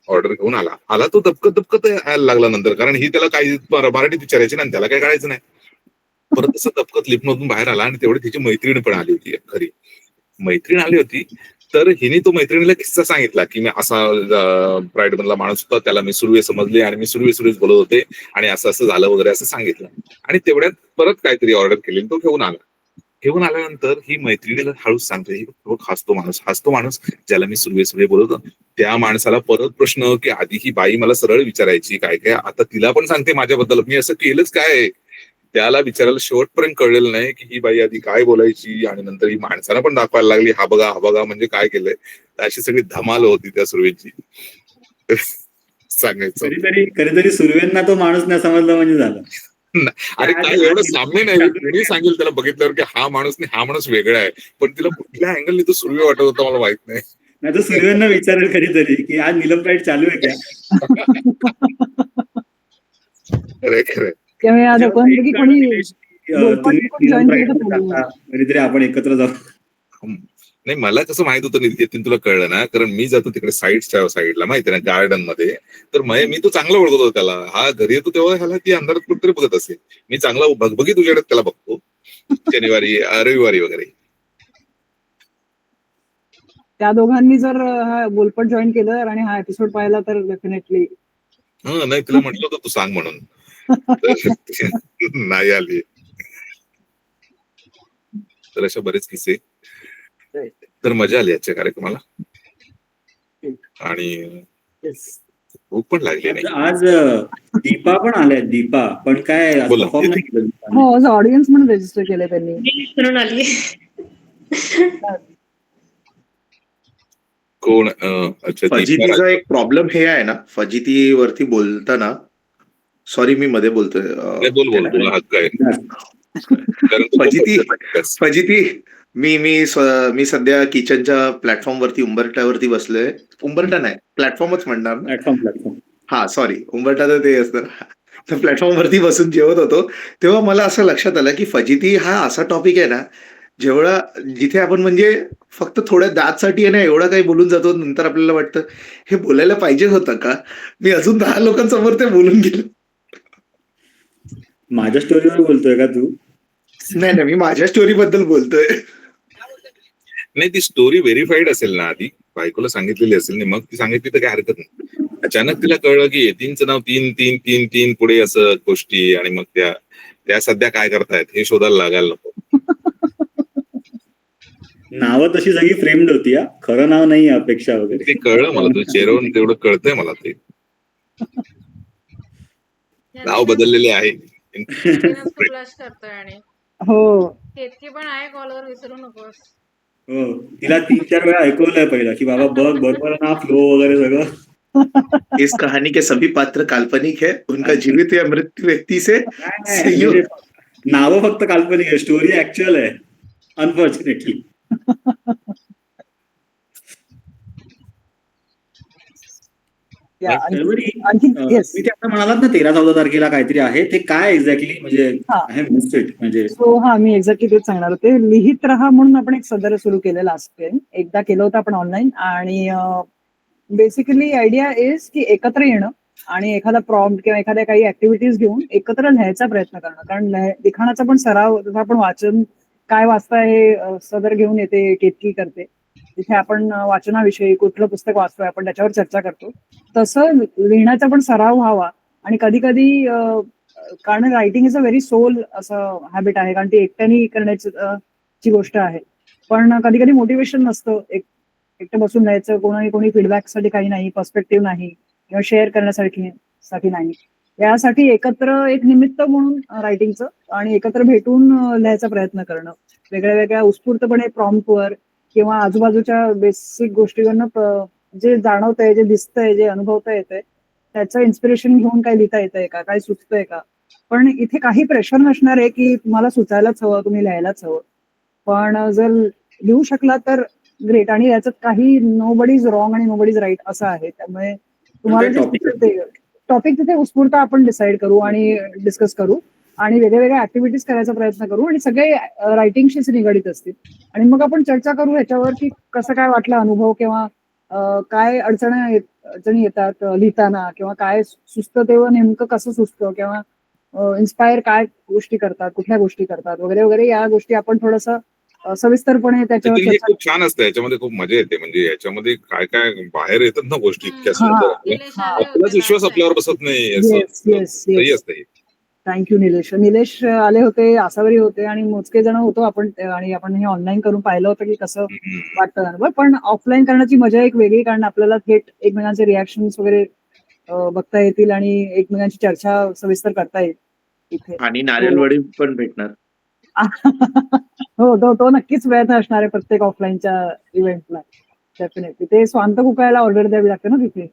ऑर्डर घेऊन आला तो दबकत यायला लागला नंतर, कारण ही त्याला काही मराठीत विचारायची ना, त्याला काय कळायचं नाही. परत तसं दबकत लिफ्टमधून बाहेर आला आणि तेवढी तिची मैत्रीण पण आली होती, खरी मैत्रीण आली होती. तर हिने तो मैत्रिणीला किस्सा सांगितला की मी असा प्राईड मधला माणूस होता, त्याला मी सुर्वे समजले आणि मी सुर्वेच बोलत होते आणि असं असं झालं वगैरे असं सांगितलं. आणि तेवढ्यात परत काहीतरी ऑर्डर केली, तो घेऊन आल्यानंतर ही मैत्रिणीला हळूच सांगते, हाच तो माणूस ज्याला मी सुर्वे बोलत होतो. त्या माणसाला परत प्रश्न की आधी ही बाई मला सरळ विचारायची काय काय, आता तिला पण सांगते माझ्याबद्दल, मी असं केलंच काय. त्याला विचारायला शेवटपर्यंत कळलेलं नाही की ही बाई आधी काय बोलायची आणि नंतर ही माणसाला पण दाखवायला लागली हा बघा म्हणजे काय केलंय. अशी सगळी धमाल होती त्या सुर्वेची. सांगायचं कधीतरी सुर्वेंना तो माणूस नाही समजला म्हणजे झालं. अरे काय एवढं सामने नाही, कोणी सांगेल त्याला बघितल्यावर की हा माणूस वेगळा आहे, पण तिला कुठल्या अँगलने तो सुर्वे वाटत होता मला माहित नाही. नाही तर सुर्वेंना विचारेल कधीतरी की आज नीलम प्राईड चालू आहे खरंय. त्यामुळे कोणी कधीतरी आपण एकत्र जाऊ. नाही मला कसं माहित होतं नितीन, तुला कळलं ना, कारण मी जातो तिकडे साईडला माहिती ना गार्डन मध्ये, तर मी तो चांगला ओळखत होतो त्याला. हा घरी येतो तेव्हा ह्याला ती अंधारात कुठेतरी बघत असेल, मी चांगला भगभगी तुझ्याकडे त्याला बघतो शनिवारी रविवारी वगैरे. त्या दोघांनी जर हा बोलपट जॉईन केलं आणि हा एपिसोड पाहिला तर डेफिनेटली. नाही तुला म्हटलं होतं तू सांग म्हणून, नाही आली. तर अशा बरेच किस्से. तर मजा आली आजच्या कार्यक्रमाला आणि भूक पण लागली नाही. आज दीपा पण आल्या, दीपा पण काय परफॉर्म नाही केलं. हो ऑडियन्स म्हणून रजिस्टर केले त्यांनी. आली कोण? अच्छा, फजितीचा एक प्रॉब्लेम हे आहे ना, फजितीवरती बोलताना, सॉरी मी मध्ये बोलतोय, बोल तुला हक्क आहे. फजिती मी सध्या किचनच्या प्लॅटफॉर्म वरती उंबरट्यावरती बसलोय. उंबरटा नाही, प्लॅटफॉर्मच म्हणणार. प्लॅटफॉर्म हा सॉरी, उंबरटा तर ते असतं. तर प्लॅटफॉर्म वरती बसून जेवत होतो तेव्हा मला असं लक्षात आलं की फजिती हा असा टॉपिक आहे ना, जिथे आपण म्हणजे फक्त थोड्या दातसाठी आहे ना एवढं काही बोलून जातो, नंतर आपल्याला वाटतं हे बोलायला पाहिजे होतं का, मी अजून 10 लोकांसमोर ते बोलून गेलो. माझ्या स्टोरीवर बोलतोय का तू? नाही मी माझ्या स्टोरी बद्दल बोलतोय. नाही ती स्टोरी व्हेरीफाईड असेल ना आधी, बायकोला सांगितलेली असेल नाही, मग ती सांगितली तर काही हरकत नाही. अचानक तिला कळलं की यतींचं नाव 3-3-3-3 पुढे असं गोष्टी, आणि मग त्या सध्या काय करतायत हे शोधायला लागायला नको. नावं तशी सगळी फ्रेम्ड होती, हा खरं नाव नाही अपेक्षा वगैरे. ते कळलं मला, तुझ्या चेहऱ्यावरून तेवढं कळतंय मला. ते नाव बदललेले आहे. ब्लश करतोय आणि हो केतकी पण आहे कॉलवर, विसरू नकोस. हो, तिला 3-4 वेळा ऐकवलंय पहिला की बाबा बघ बरोबर ना फ्लो वगैरे सगळं. इस कहानी के सभी पात्र काल्पनिक है, उनका जीवित या मृत व्यक्ति से म्हणजे नावं फक्त काल्पनिक आहे, स्टोरी ऍक्च्युअल आहे अनफॉर्च्युनेटली. आणखी येस. मी ते आता म्हणालात ना 13-14 तारखेला काहीतरी आहे, ते काय एक्झॅक्टली म्हणजे हा. आहे मिस्टेक म्हणजे. सो हा, मी एक्झॅक्टली तेच सांगणार होते. लिहित राहा म्हणून आपण एक सदर सुरू केलं लास्ट टाइम, एकदा केलं होतं आपण ऑनलाईन. आणि बेसिकली आयडिया इज की एकत्र येणं आणि एखादा प्रॉम्प्ट किंवा एखाद्या काही ऍक्टिव्हिटीज घेऊन एकत्र लिहायचा प्रयत्न करणं. कारण लिखाणाचा पण सराव, जसं आपण वाचन काय वाचताय हे सदर घेऊन येते, केतकी करते, तिथे आपण वाचनाविषयी कुठलं पुस्तक वाचतोय आपण त्याच्यावर चर्चा करतो, तसं लिहिण्याचा पण सराव व्हावा. आणि कधी कधी कारण writing is a very soul असं हॅबिट आहे, कारण ती एकट्याने करण्याची ची गोष्ट आहे. पण कधी कधी मोटिवेशन नसतं, एकटं बसून लिहायचं, कोणी फीडबॅकसाठी काही नाही, पर्स्पेक्टिव्ह नाही किंवा शेअर करण्यासाठी नाही. यासाठी एकत्र एक निमित्त म्हणून रायटिंगचं आणि एकत्र भेटून लिहायचा प्रयत्न करणं, वेगळ्या वेगळ्या उत्स्फूर्तपणे प्रॉम्प्टवर किंवा आजूबाजूच्या बेसिक गोष्टीवरनं जे जाणवतंय, जे दिसतंय, जे अनुभवता येतंय त्याचं इन्स्पिरेशन घेऊन काय लिहिता येतंय का, काय सुचतंय का. पण इथे काही प्रेशर नसणार आहे की तुम्हाला सुचायलाच हवं, तुम्ही लिहायलाच हवं. पण जर लिहू शकला तर ग्रेट. आणि याच्यात काही नो बडी इज रॉंग आणि नो बडी इज राईट असं आहे. त्यामुळे तुम्हाला जे टॉपिक तिथे उत्स्फूर्त आपण डिसाईड करू आणि डिस्कस करू आणि वेगळ्या वेगळ्या ऍक्टिव्हिटीज करायचा प्रयत्न करू आणि सगळे रायटिंगशीच निगडीत असतील. आणि मग आपण चर्चा करू ह्याच्यावर की कसं काय वाटलं अनुभव, किंवा काय अडचणी येतात लिहिताना, किंवा काय सुचतं तेव्हा नेमकं कसं सुचतं, किंवा इन्स्पायर काय गोष्टी करतात, कुठल्या गोष्टी करतात वगैरे वगैरे. या गोष्टी आपण थोडंसं सविस्तरपणे त्याच्यावर हे खूप छान असतं, याच्यामध्ये खूप मजा येते. म्हणजे याच्यामध्ये काय काय बाहेर येतात ना गोष्टी, इतक्या सुंदर. आपलाच विश्वास आपल्यावर बसत नाही असं असतं. थँक्यू निलेश. निलेश आले होते, आसावरी होते आणि मोजके जण होतो आपण, आणि आपण हे ऑनलाईन करून पाहिलं होतं की कसं वाटतं. पण ऑफलाईन करण्याची मजा एक वेगळी, कारण आपल्याला थेट एकमेकांचे रिॲक्शन्स वगैरे बघता येतील आणि एकमेकांची चर्चा सविस्तर करता येईल इथे. आणि नारळवडी पण भेटणार. हो, तो नक्कीच प्रयत्न असणार आहे प्रत्येक ऑफलाईनच्या इव्हेंटला. डेफिनेटली. ते स्वांत कुकायला ऑर्डर द्यावी लागते ना तिथे.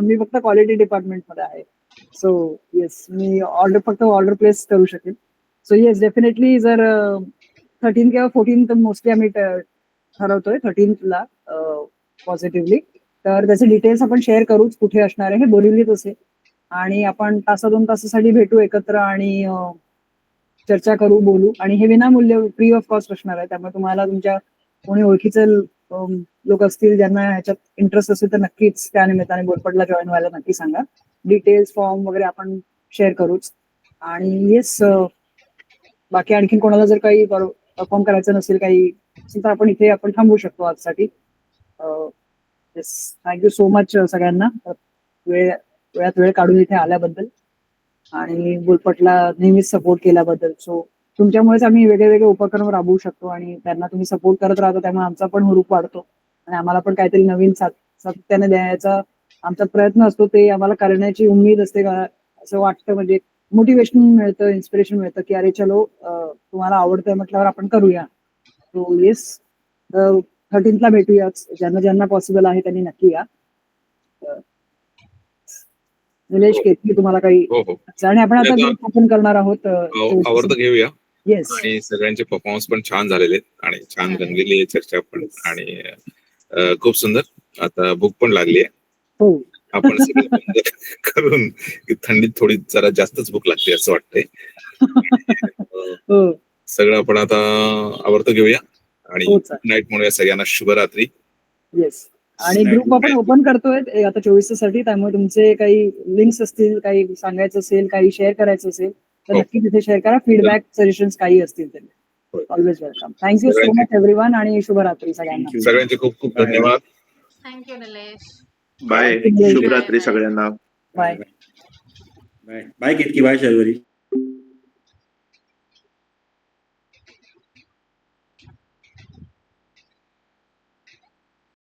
मी फक्त क्वालिटी डिपार्टमेंट मध्ये आहे. सो येस, मी फक्त ऑर्डर प्लेस करू शकेन. So yes, definitely. जर 13 किंवा 14 मोस्टली आम्ही ठरवतोय 13ला पॉझिटिव्हली, तर त्याचे डिटेल्स आपण शेअर करूच, कुठे असणार आहे हे बोरिवलीत असेल. आणि आपण 1-2 तासासाठी भेटू एकत्र आणि चर्चा करू, बोलू. आणि हे विनामूल्य, फ्री ऑफ कॉस्ट असणार आहे. त्यामुळे तुम्हाला तुमच्या कोणी ओळखीचे लोक असतील ज्यांना ह्याच्यात इंटरेस्ट असेल तर नक्कीच त्या निमित्ताने बोलपटला जॉईन व्हायला नक्की सांगा. डिटेल्स, फॉर्म वगैरे आपण शेअर करूच. आणि येस, बाकी आणखीन कोणाला जर काही परफॉर्म करायचं नसेल काही असेल तर आपण इथे थांबू शकतो आजसाठी. येस, थँक्यू सो मच सगळ्यांना वेळात वेळ काढून इथे आल्याबद्दल आणि बोलपटला नेहमीच सपोर्ट केल्याबद्दल. सो तुमच्यामुळेच आम्ही वेगळे उपक्रम राबवू शकतो आणि त्यांना तुम्ही सपोर्ट करत राहतो, त्यामुळे आमचा पण हुरूप वाढतो आणि आम्हाला पण काहीतरी नवीन सातत्याने द्यायचा आमचा प्रयत्न असतो. ते आम्हाला करण्याची उमेद असते का असं वाटतं. म्हणजे मोटिवेशन मिळतं, इन्स्पिरेशन मिळतं की अरे चलो, तुम्हाला आवडतंय म्हटल्यावर आपण करूया. सो येस, 13ला भेटूयाच. ज्यांना पॉसिबल आहे त्यांनी नक्की या. निलेश, केतकी, तुम्हाला काही आणि आपण आता ग्रुप ओपन करणार आहोत. आवडतं घेऊया. येस, आणि सगळ्यांचे परफॉर्मन्स पण छान झालेले आणि छान रंगलेली चर्चा पण, आणि खूप सुंदर. आता भूक पण लागली आहे. हो, आपण सगळं बंद करून, थंडीत थोडी जरा जास्तच भूक लागते असं वाटतंय. सगळं आपण आता आवडतं घेऊया आणि गुड नाईट म्हणूया सगळ्यांना. शुभरात्री. येस. आणि ग्रुप आपण ओपन करतोय आता 24 साठी. त्यामुळे तुमचे काही लिंक्स असतील, काही सांगायचं असेल, काही शेअर करायचं असेल तर नक्की तिथे शेअर करा. फीडबॅक, सजेशन्स काही असतील तरी always welcome. Thank you so much everyone आणि शुभरात्री सगळ्यांना. सगळ्यांचे खूप खूप धन्यवाद. थँक्यू निलेश. बाय. Bye. शुभरात्री Bye. सगळ्यांना. Bye. Bye bye Ketaki, bye Sharvari.